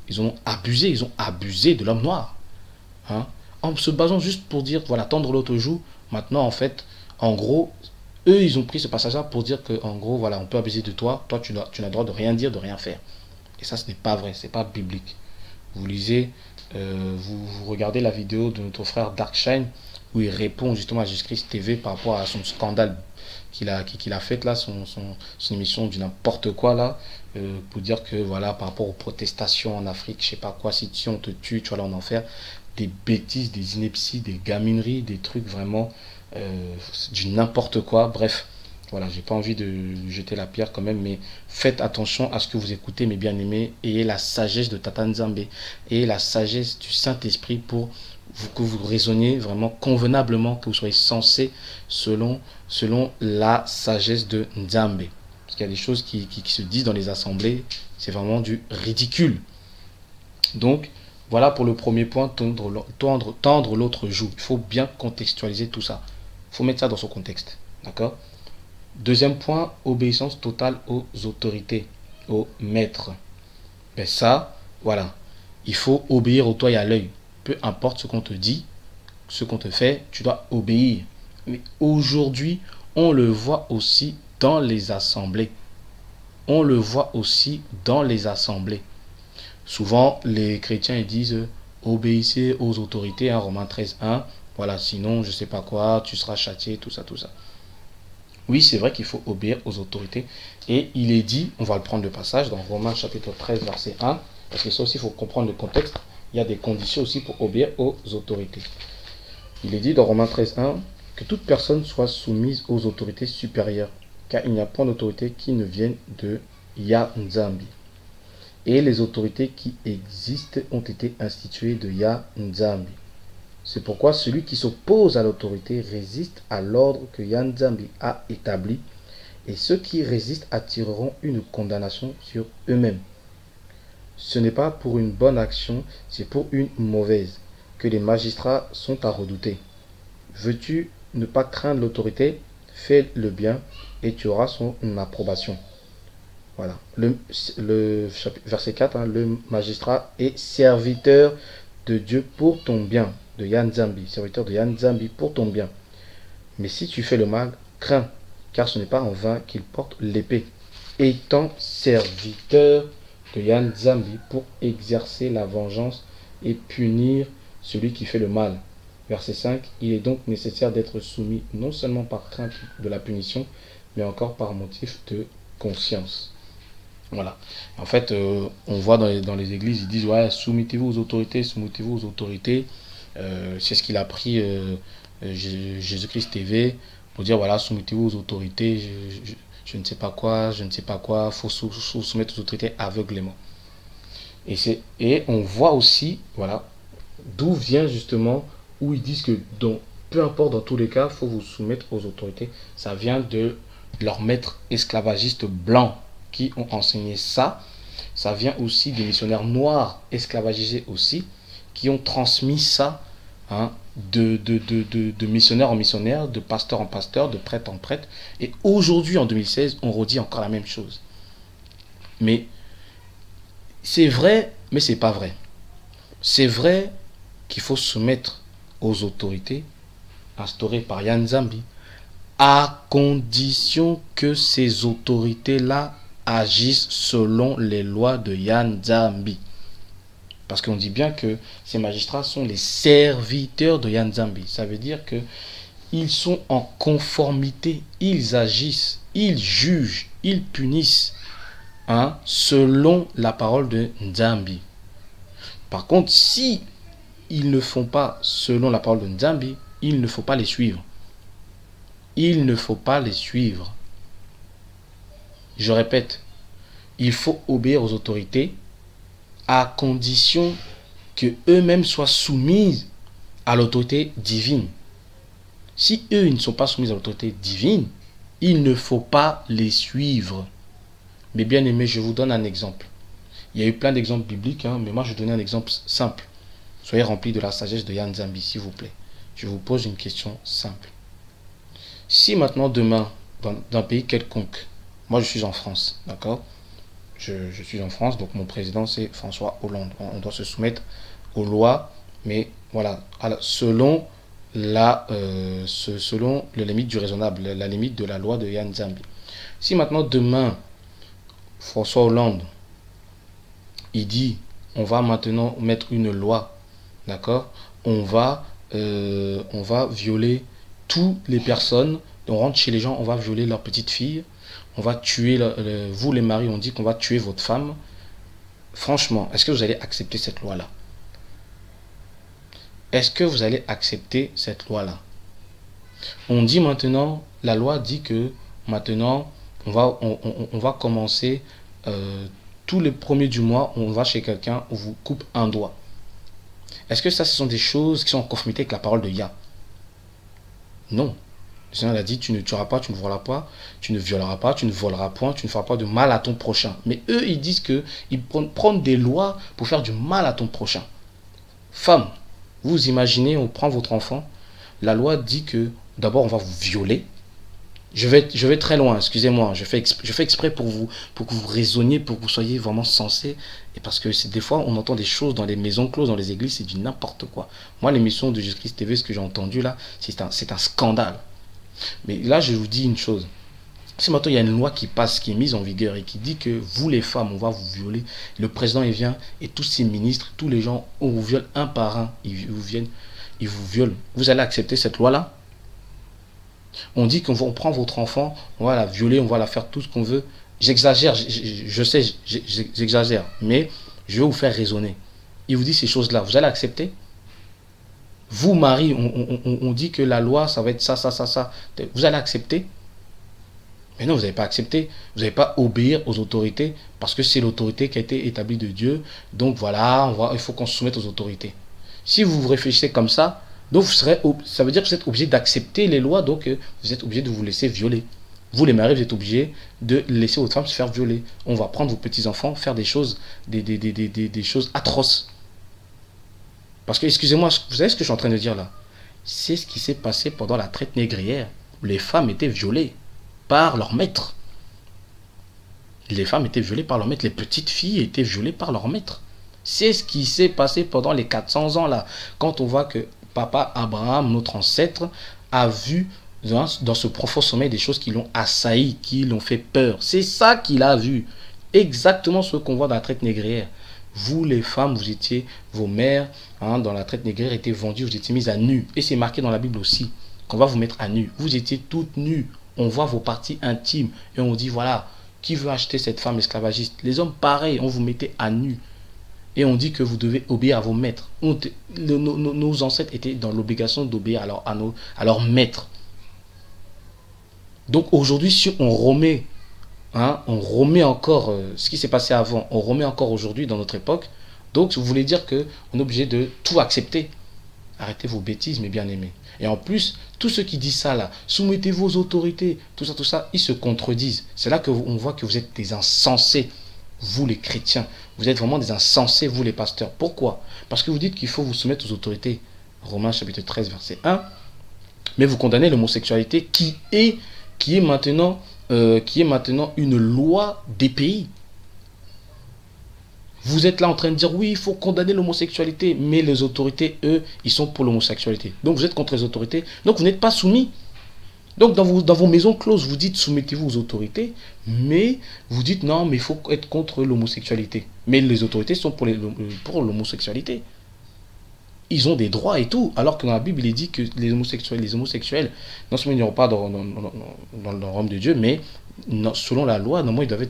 Ils ont abusé de l'homme noir. Hein, en se basant juste pour dire, voilà, tendre l'autre joue. Maintenant, en fait, en gros, eux, ils ont pris ce passage-là pour dire que, en gros, voilà, on peut abuser de toi. Toi, tu n'as le droit de rien dire, de rien faire. Et ça, ce n'est pas vrai, c'est pas biblique. Vous lisez, vous regardez la vidéo de notre frère Darkshine, où il répond justement à Jésus-Christ TV par rapport à son scandale qu'il a fait là, son émission du n'importe quoi là, pour dire que voilà, par rapport aux protestations en Afrique, je sais pas quoi, si on te tue, tu vas aller en enfer. Des bêtises, des inepties, des gamineries, des trucs vraiment du n'importe quoi. Bref, voilà, j'ai pas envie de jeter la pierre quand même, mais faites attention à ce que vous écoutez, mes bien-aimés. Ayez la sagesse de Tata Nzambe, ayez la sagesse du Saint-Esprit pour que vous raisonniez vraiment convenablement, que vous soyez sensé selon la sagesse de Nzambe. Parce qu'il y a des choses qui se disent dans les assemblées, c'est vraiment du ridicule. Donc, voilà pour le premier point, tendre l'autre joue. Il faut bien contextualiser tout ça. Il faut mettre ça dans son contexte. D'accord? Deuxième point, obéissance totale aux autorités, aux maîtres. Ben ça, voilà. Il faut obéir au doigt et à l'œil. Peu importe ce qu'on te dit, ce qu'on te fait, tu dois obéir. Mais aujourd'hui, on le voit aussi dans les assemblées. On le voit aussi dans les assemblées. Souvent, les chrétiens ils disent obéissez aux autorités, hein, Romains 13:1. Voilà, sinon, je sais pas quoi, tu seras châtié, tout ça, tout ça. Oui, c'est vrai qu'il faut obéir aux autorités. Et il est dit, on va le prendre le passage dans Romains chapitre 13, verset 1, parce que ça aussi, il faut comprendre le contexte. Il y a des conditions aussi pour obéir aux autorités. Il est dit dans Romains 13:1 que toute personne soit soumise aux autorités supérieures, car il n'y a point d'autorité qui ne vienne de Yah Nzambi. Et les autorités qui existent ont été instituées de Yah Nzambi. C'est pourquoi celui qui s'oppose à l'autorité résiste à l'ordre que Yah Nzambi a établi, et ceux qui résistent attireront une condamnation sur eux-mêmes. Ce n'est pas pour une bonne action, c'est pour une mauvaise, que les magistrats sont à redouter. Veux-tu ne pas craindre l'autorité? Fais le bien, et tu auras son approbation. Voilà. Verset 4, hein, le magistrat est serviteur de Dieu pour ton bien, de Yah Nzambi, serviteur de Yah Nzambi pour ton bien. Mais si tu fais le mal, crains, car ce n'est pas en vain qu'il porte l'épée, étant serviteur de Yah Nzambi pour exercer la vengeance et punir celui qui fait le mal. Verset 5, il est donc nécessaire d'être soumis non seulement par crainte de la punition, mais encore par motif de conscience. Voilà. En fait, on voit dans les églises, ils disent ouais, soumettez-vous aux autorités, soumettez-vous aux autorités. C'est ce qu'il a pris Jésus-Christ TV pour dire voilà, soumettez-vous aux autorités. Je ne sais pas quoi, faut soumettre aux autorités aveuglément. Et on voit aussi, voilà, d'où vient justement où ils disent que peu importe dans tous les cas, il faut vous soumettre aux autorités. Ça vient de leurs maîtres esclavagistes blancs qui ont enseigné ça. Ça vient aussi des missionnaires noirs esclavagisés aussi, qui ont transmis ça, hein, de missionnaire en missionnaire, de pasteur en pasteur, de prêtre en prêtre. Et aujourd'hui, en 2016, on redit encore la même chose. Mais c'est vrai, mais c'est pas vrai. C'est vrai qu'il faut se soumettre aux autorités instaurées par Yah Nzambi, à condition que ces autorités-là agissent selon les lois de Yah Nzambi. Parce qu'on dit bien que ces magistrats sont les serviteurs de Yah Nzambi. Ça veut dire qu'ils sont en conformité, ils agissent, ils jugent, ils punissent, hein, selon la parole de Nzambi. Par contre, si ils ne font pas selon la parole de Nzambi, il ne faut pas les suivre. Il ne faut pas les suivre. Je répète, il faut obéir aux autorités à condition que eux-mêmes soient soumis à l'autorité divine. Si eux ils ne sont pas soumis à l'autorité divine, il ne faut pas les suivre. Mais bien aimé, je vous donne un exemple. Il y a eu plein d'exemples bibliques, hein, mais moi je vais donner un exemple simple. Soyez remplis de la sagesse de Yah Nzambi, s'il vous plaît. Je vous pose une question simple. Si maintenant, demain, dans un pays quelconque, Moi, je suis en France, d'accord? Je suis en France, donc mon président, c'est François Hollande. On doit se soumettre aux lois, mais voilà, selon selon la limite du raisonnable, la limite de la loi de Yann Zambi. Si maintenant, demain, François Hollande, il dit, on va maintenant mettre une loi, d'accord? On va violer toutes les personnes, on rentre chez les gens, on va violer leurs petites filles, on va tuer, vous les maris, on dit qu'on va tuer votre femme. Franchement, est-ce que vous allez accepter cette loi-là? Est-ce que vous allez accepter cette loi-là? On dit maintenant, la loi dit que maintenant, on va commencer tous les premiers du mois, on va chez quelqu'un, on vous coupe un doigt. Est-ce que ça, ce sont des choses qui sont en conformité avec la parole de Yah? Non. Le Seigneur a dit, tu ne tueras pas, tu ne voleras pas, tu ne violeras pas, tu ne voleras point, tu ne feras pas de mal à ton prochain. Mais eux, ils disent qu'ils prennent des lois pour faire du mal à ton prochain. Femme, vous imaginez, on prend votre enfant, la loi dit que d'abord on va vous violer. Je vais très loin, excusez-moi, je fais exprès pour que vous raisonniez, pour que vous soyez vraiment sensés. Et parce que des fois, on entend des choses dans les maisons closes, dans les églises, c'est du n'importe quoi. Moi, l'émission de Jésus-Christ TV, ce que j'ai entendu là, c'est un scandale. Mais là, je vous dis une chose. Si maintenant il y a une loi qui passe, qui est mise en vigueur et qui dit que vous les femmes, on va vous violer, le président il vient et tous ses ministres, tous les gens, on vous viole un par un, ils vous viennent, ils vous violent. Vous allez accepter cette loi-là? On dit qu'on prend votre enfant, on va la violer, on va la faire tout ce qu'on veut. J'exagère, je sais, j'exagère, mais je vais vous faire raisonner. Il vous dit ces choses-là, vous allez accepter? Vous, Marie, on dit que la loi, ça va être ça, ça, ça, ça. Vous allez accepter? Mais non, vous n'avez pas accepté. Vous n'allez pas obéir aux autorités parce que c'est l'autorité qui a été établie de Dieu. Donc voilà, il faut qu'on se soumette aux autorités. Si vous réfléchissez comme ça, donc ça veut dire que vous êtes obligé d'accepter les lois, donc vous êtes obligé de vous laisser violer. Vous, les maris, vous êtes obligés de laisser votre femme se faire violer. On va prendre vos petits-enfants, faire des choses, des choses atroces. Parce que, excusez-moi, vous savez ce que je suis en train de dire là? C'est ce qui s'est passé pendant la traite négrière. Les femmes étaient violées par leur maître. Les femmes étaient violées par leur maître. Les petites filles étaient violées par leur maître. C'est ce qui s'est passé pendant les 400 ans là. Quand on voit que papa Abraham, notre ancêtre, a vu dans ce profond sommeil des choses qui l'ont assailli, qui l'ont fait peur. C'est ça qu'il a vu. Exactement ce qu'on voit dans la traite négrière. Vous les femmes, vous étiez, vos mères, dans la traite négrière étaient vendues, vous étiez mises à nu. Et c'est marqué dans la Bible aussi, qu'on va vous mettre à nu. Vous étiez toutes nues. On voit vos parties intimes et on dit voilà, qui veut acheter cette femme esclavagiste? Les hommes pareil, on vous mettait à nu. Et on dit que vous devez obéir à vos maîtres. Nos ancêtres étaient dans l'obligation d'obéir à leurs maîtres. Donc aujourd'hui, si on remet encore ce qui s'est passé avant, on remet encore aujourd'hui dans notre époque, donc vous voulez dire qu'on est obligé de tout accepter. Arrêtez vos bêtises, mes bien-aimés. Et en plus, tous ceux qui disent ça là, soumettez-vous aux autorités, tout ça, ils se contredisent. C'est là qu'on voit que vous êtes des insensés, vous les chrétiens. Vous êtes vraiment des insensés, vous les pasteurs. Pourquoi? Parce que vous dites qu'il faut vous soumettre aux autorités. Romains chapitre 13, verset 1. Mais vous condamnez l'homosexualité qui est maintenant une loi des pays. Vous êtes là en train de dire oui, il faut condamner l'homosexualité, mais les autorités, eux, ils sont pour l'homosexualité. Donc vous êtes contre les autorités, donc vous n'êtes pas soumis. Donc dans vos maisons closes, vous dites soumettez-vous aux autorités, mais vous dites non, mais il faut être contre l'homosexualité. Mais les autorités sont pour l'homosexualité. Ils ont des droits et tout, alors que dans la Bible, il est dit que les homosexuels non seulement ils n'iront pas dans le royaume de Dieu, mais selon la loi, normalement, ils doivent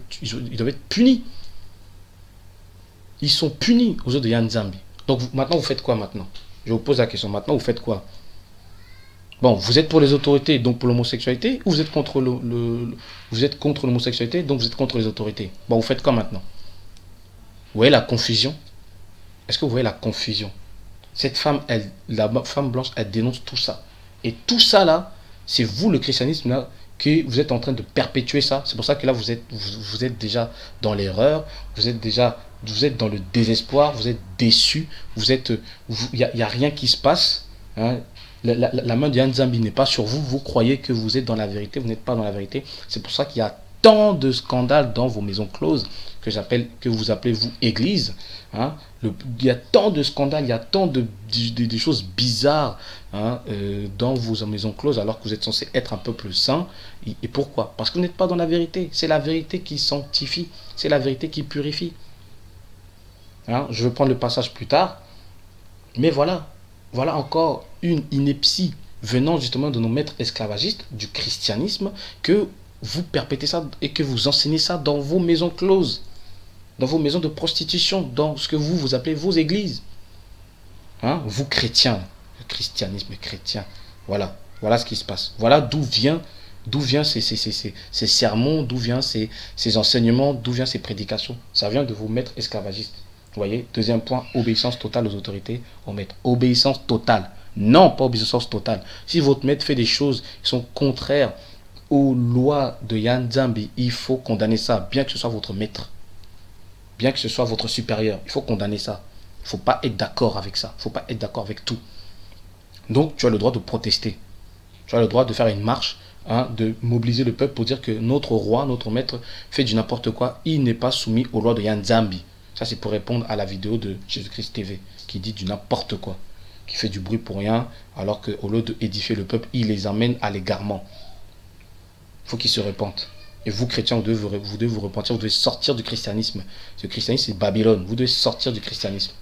être punis. Ils sont punis aux yeux de Yann Zambi. Donc maintenant, vous faites quoi maintenant? Je vous pose la question. Maintenant, vous faites quoi? Bon, vous êtes pour les autorités, donc pour l'homosexualité, ou vous êtes contre vous êtes contre l'homosexualité, donc vous êtes contre les autorités? Bon, vous faites quoi maintenant? Vous voyez la confusion? Est-ce que vous voyez la confusion? Cette femme, la femme blanche, elle dénonce tout ça. Et tout ça là, c'est vous le christianisme là, que vous êtes en train de perpétuer ça. C'est pour ça que là, vous êtes déjà dans l'erreur, vous êtes dans le désespoir, vous êtes déçu, il n'y a rien qui se passe. Hein. La main de Yann Zambi n'est pas sur vous, vous croyez que vous êtes dans la vérité, vous n'êtes pas dans la vérité. C'est pour ça qu'il y a tant de scandales dans vos maisons closes, que vous appelez vous église. Hein. Il y a tant de scandales, il y a tant de choses bizarres dans vos maisons closes, alors que vous êtes censé être un peuple saint. Et pourquoi? Parce que vous n'êtes pas dans la vérité. C'est la vérité qui sanctifie, c'est la vérité qui purifie. Hein. Je vais prendre le passage plus tard, mais voilà encore une ineptie venant justement de nos maîtres esclavagistes du christianisme, que vous perpétrez ça et que vous enseignez ça dans vos maisons closes, dans vos maisons de prostitution, dans ce que vous appelez vos églises. Hein? Vous chrétiens, le christianisme chrétien, voilà ce qui se passe. Voilà d'où vient ces sermons, d'où viennent ces enseignements, d'où viennent ces prédications. Ça vient de vos maîtres esclavagistes. Vous voyez, deuxième point, obéissance totale aux autorités, aux maîtres. Obéissance totale. Non, pas obéissance totale. Si votre maître fait des choses qui sont contraires aux lois de Yan Nzambi, il faut condamner ça, bien que ce soit votre maître, bien que ce soit votre supérieur. Il faut condamner ça. Il ne faut pas être d'accord avec ça. Il ne faut pas être d'accord avec tout. Donc, tu as le droit de protester. Tu as le droit de faire une marche, de mobiliser le peuple pour dire que notre roi, notre maître, fait du n'importe quoi. Il n'est pas soumis aux lois de Yan Nzambi. Ça, c'est pour répondre à la vidéo de Jésus-Christ TV, qui dit du n'importe quoi, qui fait du bruit pour rien, alors qu'au lieu d'édifier le peuple, il les amène à l'égarement. Il faut qu'ils se repentent. Et vous, chrétiens, vous devez vous repentir, vous devez sortir du christianisme. Ce christianisme, c'est Babylone. Vous devez sortir du christianisme.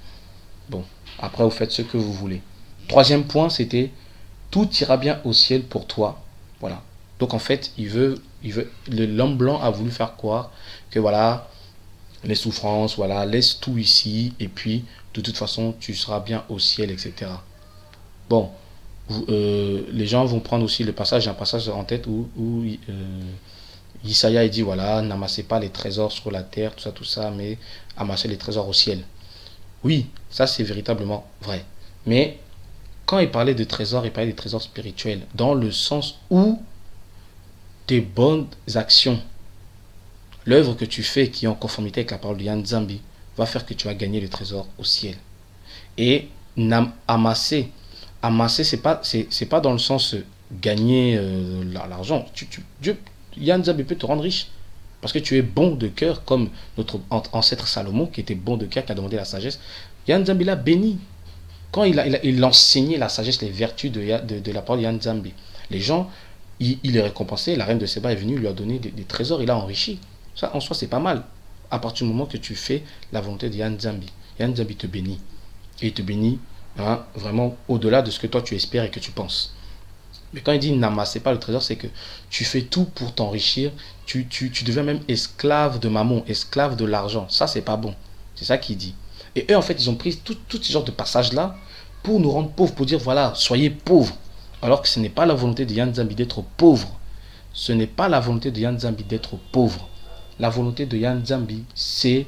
Bon, après, vous faites ce que vous voulez. Troisième point, c'était tout ira bien au ciel pour toi. Voilà. Donc, en fait, l'homme blanc a voulu faire croire que voilà, les souffrances, voilà, laisse tout ici, et puis, de toute façon, tu seras bien au ciel, etc. Bon, les gens vont prendre aussi le passage, j'ai un passage en tête où Isaïa dit voilà, n'amassez pas les trésors sur la terre, tout ça, mais amassez les trésors au ciel. Oui, ça c'est véritablement vrai. Mais quand il parlait de trésors, il parlait des trésors spirituels, dans le sens où tes bonnes actions, l'œuvre que tu fais qui est en conformité avec la parole de Yan Nzambi, va faire que tu vas gagner le trésor au ciel. Et amasser, c'est pas dans le sens gagner l'argent. Yan Nzambi peut te rendre riche parce que tu es bon de cœur, comme notre ancêtre Salomon qui était bon de cœur, qui a demandé la sagesse. Yan Nzambi l'a béni quand il enseignait la sagesse, les vertus de la parole de Yan Nzambi. Les gens, il est récompensé. La reine de Séba est venue lui a donné des trésors, il a enrichi. Ça en soi c'est pas mal à partir du moment que tu fais la volonté de Yan Nzambi. Yan Nzambi te bénit, et il te bénit vraiment au-delà de ce que toi tu espères et que tu penses. Mais quand il dit n'amassez pas le trésor, c'est que tu fais tout pour t'enrichir, tu deviens même esclave de mammon, esclave de l'argent. Ça c'est pas bon, c'est ça qu'il dit. Et eux en fait ils ont pris tous ces genres de passages là pour nous rendre pauvres, pour dire voilà, soyez pauvres, alors que ce n'est pas la volonté de Yan Nzambi d'être pauvre. Ce n'est pas la volonté de Yan Nzambi d'être pauvre. La volonté de Yan Nzambi, c'est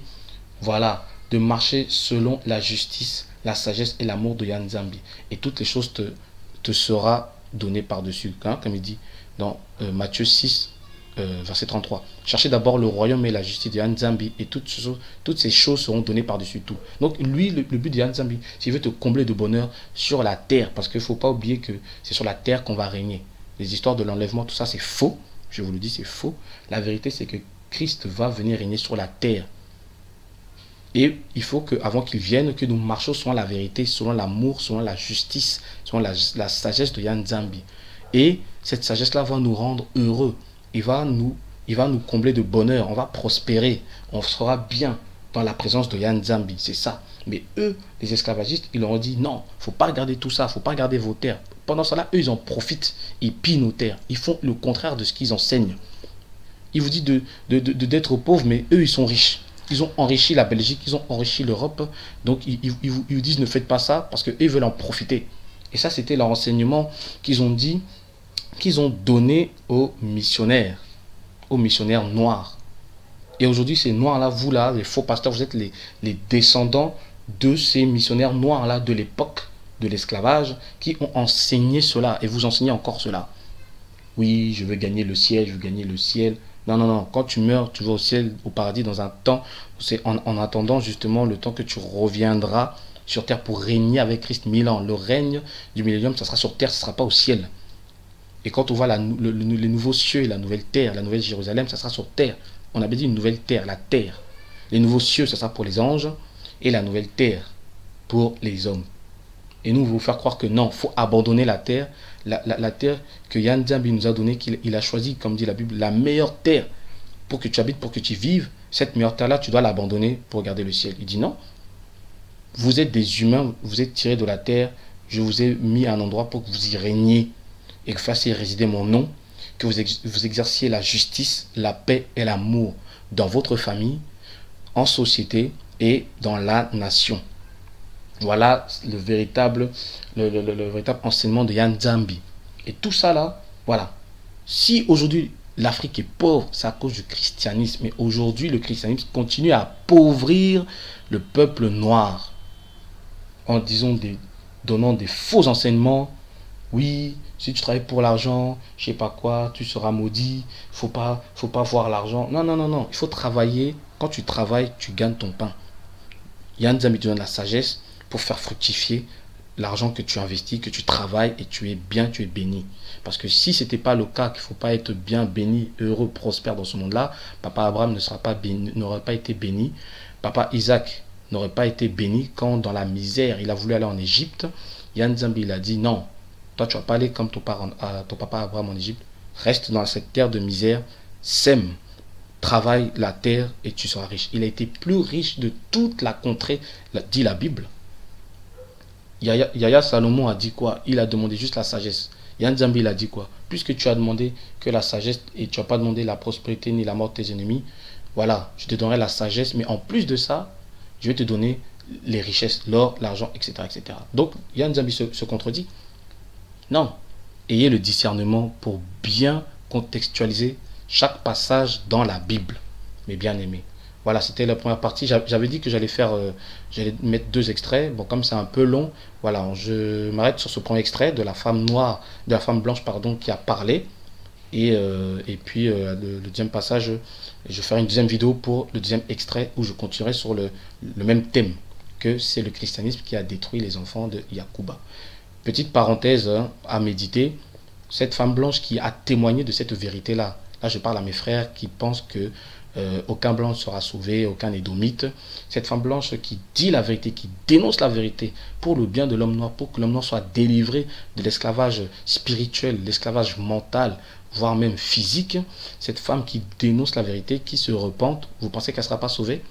voilà, de marcher selon la justice, la sagesse et l'amour de Yan Nzambi. Et toutes les choses te sera données par-dessus. Comme il dit dans Matthieu 6, verset 33. Cherchez d'abord le royaume et la justice de Yan Nzambi, et toutes ces choses seront données par-dessus tout. Donc lui, le but de Yan Nzambi, c'est qu'il veut te combler de bonheur sur la terre, parce qu'il ne faut pas oublier que c'est sur la terre qu'on va régner. Les histoires de l'enlèvement, tout ça, c'est faux. Je vous le dis, c'est faux. La vérité, c'est que Christ va venir régner sur la terre. Et il faut qu'avant qu'il vienne, que nous marchions selon la vérité, selon l'amour, selon la justice, selon la sagesse de Yan Nzambi. Et cette sagesse-là va nous rendre heureux. Il va nous combler de bonheur. On va prospérer. On sera bien dans la présence de Yan Nzambi. C'est ça. Mais eux, les esclavagistes, ils leur ont dit non, il ne faut pas regarder tout ça, il ne faut pas regarder vos terres. Pendant cela, eux, ils en profitent. Ils pillent nos terres. Ils font le contraire de ce qu'ils enseignent. Ils vous disent d'être pauvres, mais eux, ils sont riches. Ils ont enrichi la Belgique, ils ont enrichi l'Europe. Donc, ils vous disent ne faites pas ça parce qu'eux veulent en profiter. Et ça, c'était leur enseignement qu'ils ont dit, qu'ils ont donné aux missionnaires noirs. Et aujourd'hui, ces noirs-là, vous là, les faux pasteurs, vous êtes les descendants de ces missionnaires noirs-là de l'époque de l'esclavage qui ont enseigné cela. Et vous enseignez encore cela. Oui, je veux gagner le ciel, je veux gagner le ciel. Non. Quand tu meurs, tu vas au ciel, au paradis dans un temps. C'est en attendant justement le temps que tu reviendras sur terre pour régner avec Christ 1000 ans. Le règne du millénium, ça sera sur terre, ce ne sera pas au ciel. Et quand on voit les nouveaux cieux et la nouvelle terre, la nouvelle Jérusalem, ça sera sur terre. On avait dit une nouvelle terre, la terre. Les nouveaux cieux, ça sera pour les anges, et la nouvelle terre pour les hommes. Et nous, on veut vous faire croire que non, il faut abandonner la terre, la terre que Yann Djambi nous a donnée, qu'il a choisi, comme dit la Bible, la meilleure terre pour que tu habites, pour que tu vives. Cette meilleure terre-là, tu dois l'abandonner pour regarder le ciel. Il dit non, vous êtes des humains, vous êtes tirés de la terre, je vous ai mis à un endroit pour que vous y régniez et que vous fassiez résider mon nom, que vous exerciez la justice, la paix et l'amour dans votre famille, en société et dans la nation. Voilà le véritable enseignement de Yann Djambi. Et tout ça là, voilà. Si aujourd'hui l'Afrique est pauvre, c'est à cause du christianisme. Mais aujourd'hui, le christianisme continue à appauvrir le peuple noir en donnant des faux enseignements. Oui, si tu travailles pour l'argent, je sais pas quoi, tu seras maudit. Faut pas voir l'argent. Non, non, non, non. Il faut travailler. Quand tu travailles, tu gagnes ton pain. Yann Djambi te donne la sagesse pour faire fructifier l'argent que tu investis, que tu travailles et tu es bien, tu es béni. Parce que si ce n'était pas le cas, qu'il ne faut pas être bien béni, heureux, prospère dans ce monde-là, papa Abraham n'aurait pas été béni. Papa Isaac n'aurait pas été béni quand dans la misère, il a voulu aller en Égypte. Yann Djambi, il a dit non, toi tu ne vas pas aller comme ton papa Abraham en Égypte. Reste dans cette terre de misère, sème, travaille la terre et tu seras riche. Il a été plus riche de toute la contrée, dit la Bible. Yaya Salomon a dit quoi? Il a demandé juste la sagesse. Yann Djambi, il a dit quoi? Puisque tu as demandé que la sagesse et tu n'as pas demandé la prospérité ni la mort de tes ennemis, voilà, je te donnerai la sagesse, mais en plus de ça, je vais te donner les richesses, l'or, l'argent, etc., etc. Donc, Yann Djambi se contredit. Non. Ayez le discernement pour bien contextualiser chaque passage dans la Bible, mes bien-aimés. Voilà, c'était la première partie. J'avais dit que j'allais mettre 2 extraits. Bon, comme c'est un peu long, voilà, je m'arrête sur ce premier extrait de la femme noire, de la femme blanche, pardon, qui a parlé. Et puis le deuxième passage, je ferai une deuxième vidéo pour le deuxième extrait où je continuerai sur le même thème, que c'est le christianisme qui a détruit les enfants de Yacouba. Petite parenthèse à méditer, cette femme blanche qui a témoigné de cette vérité-là. Là, je parle à mes frères qui pensent que aucun blanc ne sera sauvé, aucun édomite. Cette femme blanche qui dit la vérité, qui dénonce la vérité pour le bien de l'homme noir, pour que l'homme noir soit délivré de l'esclavage spirituel, l'esclavage mental, voire même physique. Cette femme qui dénonce la vérité, qui se repente, vous pensez qu'elle ne sera pas sauvée?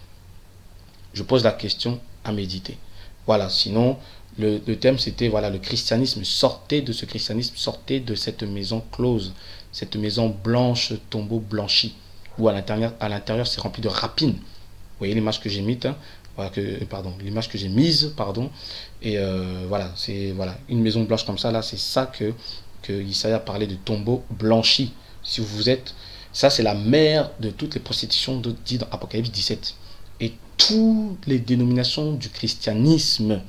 Je pose la question à méditer. Voilà, sinon, le thème c'était voilà, le christianisme. Sortez de ce christianisme, sortez de cette maison close, cette maison blanche, tombeau blanchi, où à l'intérieur c'est rempli de rapines. Vous voyez l'image que j'ai mise, hein, voilà l'image que j'ai mise, pardon. Et voilà, c'est voilà, une maison blanche comme ça, là, c'est ça que Isaïe a parlé de tombeau blanchi. Si vous êtes, ça c'est la mère de toutes les prostitutions dit dans Apocalypse 17. Et toutes les dénominations du christianisme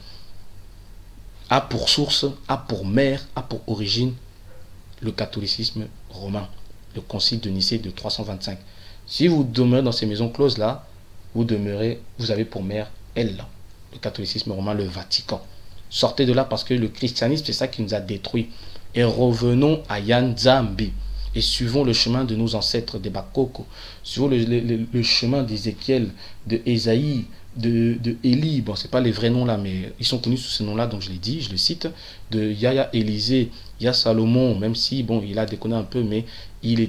a pour source, a pour mère, a pour origine le catholicisme romain, le concile de Nicée de 325. Si vous demeurez dans ces maisons closes là, vous avez pour mère elle, le catholicisme romain, le Vatican. Sortez de là parce que le christianisme, c'est ça qui nous a détruits. Et revenons à Yann Djambi et suivons le chemin de nos ancêtres des Bakoko, suivons le chemin d'Ézéchiel, de Ésaïe, de Élie. Bon, c'est pas les vrais noms là, mais ils sont connus sous ces noms-là, donc je l'ai dit, je le cite, de Yaya Élisée, Yaya Salomon, même si, bon, il a déconné un peu, mais il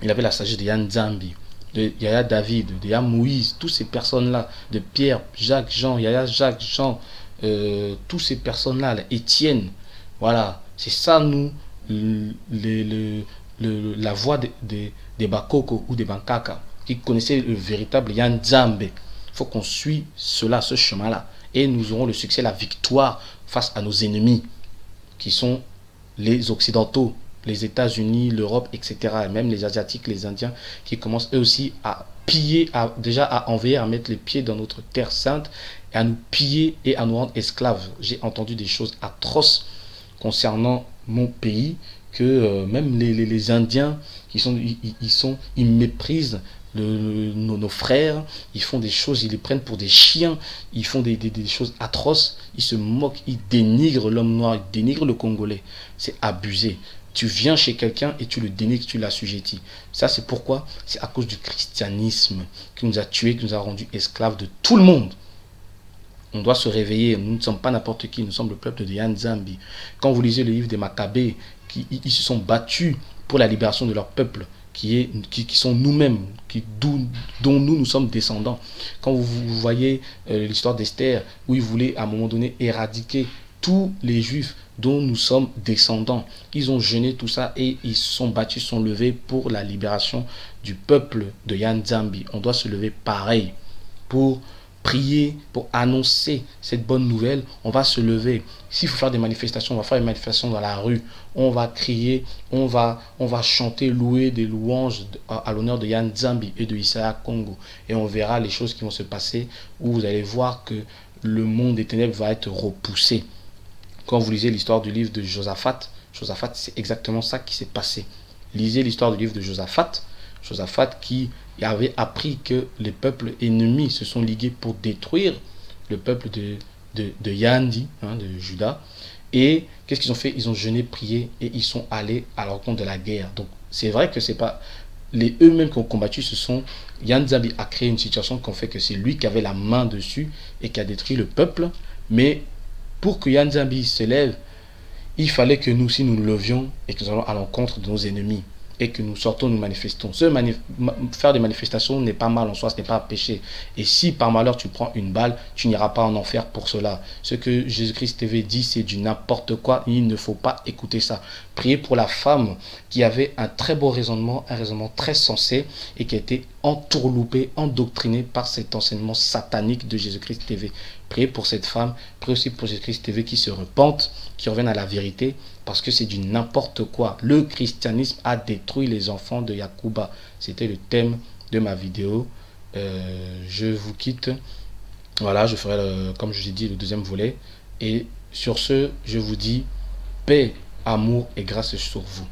avait la sagesse de Yann Djambi, de Yaya David, de Yaya Moïse, toutes ces personnes-là, de Pierre, Jacques, Jean, Yaya Jacques, Jean, toutes ces personnes-là, Étienne, voilà, c'est ça, nous, la voix des Bakoko ou des Bankaka, qui connaissaient le véritable Yann Djambi. Il faut qu'on suive ce chemin-là. Et nous aurons le succès, la victoire face à nos ennemis, qui sont les Occidentaux, les États-Unis, l'Europe, etc. Et même les Asiatiques, les Indiens, qui commencent eux aussi à piller, déjà à envahir, à mettre les pieds dans notre terre sainte, et à nous piller et à nous rendre esclaves. J'ai entendu des choses atroces concernant mon pays, que même les Indiens, ils méprisent nos frères, ils font des choses, ils les prennent pour des chiens, ils font des choses atroces, ils se moquent, ils dénigrent l'homme noir, ils dénigrent le Congolais. C'est abusé. Tu viens chez quelqu'un et tu le dénigres, tu l'assujettis. Ça, c'est pourquoi? C'est à cause du christianisme qui nous a tués, qui nous a rendus esclaves de tout le monde. On doit se réveiller. Nous ne sommes pas n'importe qui. Nous sommes le peuple de Yanzambi. Quand vous lisez le livre des Maccabées, ils se sont battus pour la libération de leur peuple, qui sont nous-mêmes, dont nous sommes descendants. Quand vous voyez l'histoire d'Esther, où ils voulaient à un moment donné éradiquer tous les juifs dont nous sommes descendants. Ils ont jeûné tout ça et ils se sont battus, sont levés pour la libération du peuple de Yanzambi. On doit se lever pareil pour prier, pour annoncer cette bonne nouvelle. On va se lever. S'il faut faire des manifestations, on va faire des manifestations dans la rue. On va crier, on va chanter, louer des louanges à l'honneur de Yanzambi et de Isaiah Congo. Et on verra les choses qui vont se passer, où vous allez voir que le monde des ténèbres va être repoussé. Quand vous lisez l'histoire du livre de Josaphat, c'est exactement ça qui s'est passé. Lisez l'histoire du livre de Josaphat qui avait appris que les peuples ennemis se sont ligués pour détruire le peuple de Yandi, de Juda. Et qu'est-ce qu'ils ont fait? Ils ont jeûné, prié et ils sont allés à la rencontre de la guerre. Donc c'est vrai que c'est pas eux-mêmes qui ont combattu, Yanzambi a créé une situation qui fait que c'est lui qui avait la main dessus et qui a détruit le peuple. Mais pour que Yanzambi se lève, il fallait que nous aussi nous levions et que nous allons à l'encontre de nos ennemis et que nous sortons, nous manifestons. Faire des manifestations n'est pas mal en soi, ce n'est pas un péché. Et si par malheur tu prends une balle, tu n'iras pas en enfer pour cela. Ce que Jésus-Christ TV dit, c'est du n'importe quoi. Il ne faut pas écouter ça. Priez pour la femme qui avait un très beau raisonnement, un raisonnement très sensé et qui a été entourloupée, endoctrinée par cet enseignement satanique de Jésus-Christ TV. Priez pour cette femme, priez aussi pour Jésus-Christ TV qui se repente, qui revienne à la vérité, parce que c'est du n'importe quoi. Le christianisme a détruit les enfants de Yakuba. C'était le thème de ma vidéo. Je vous quitte. Voilà, je ferai, comme je l'ai dit, le deuxième volet. Et sur ce, je vous dis paix, amour et grâce sur vous.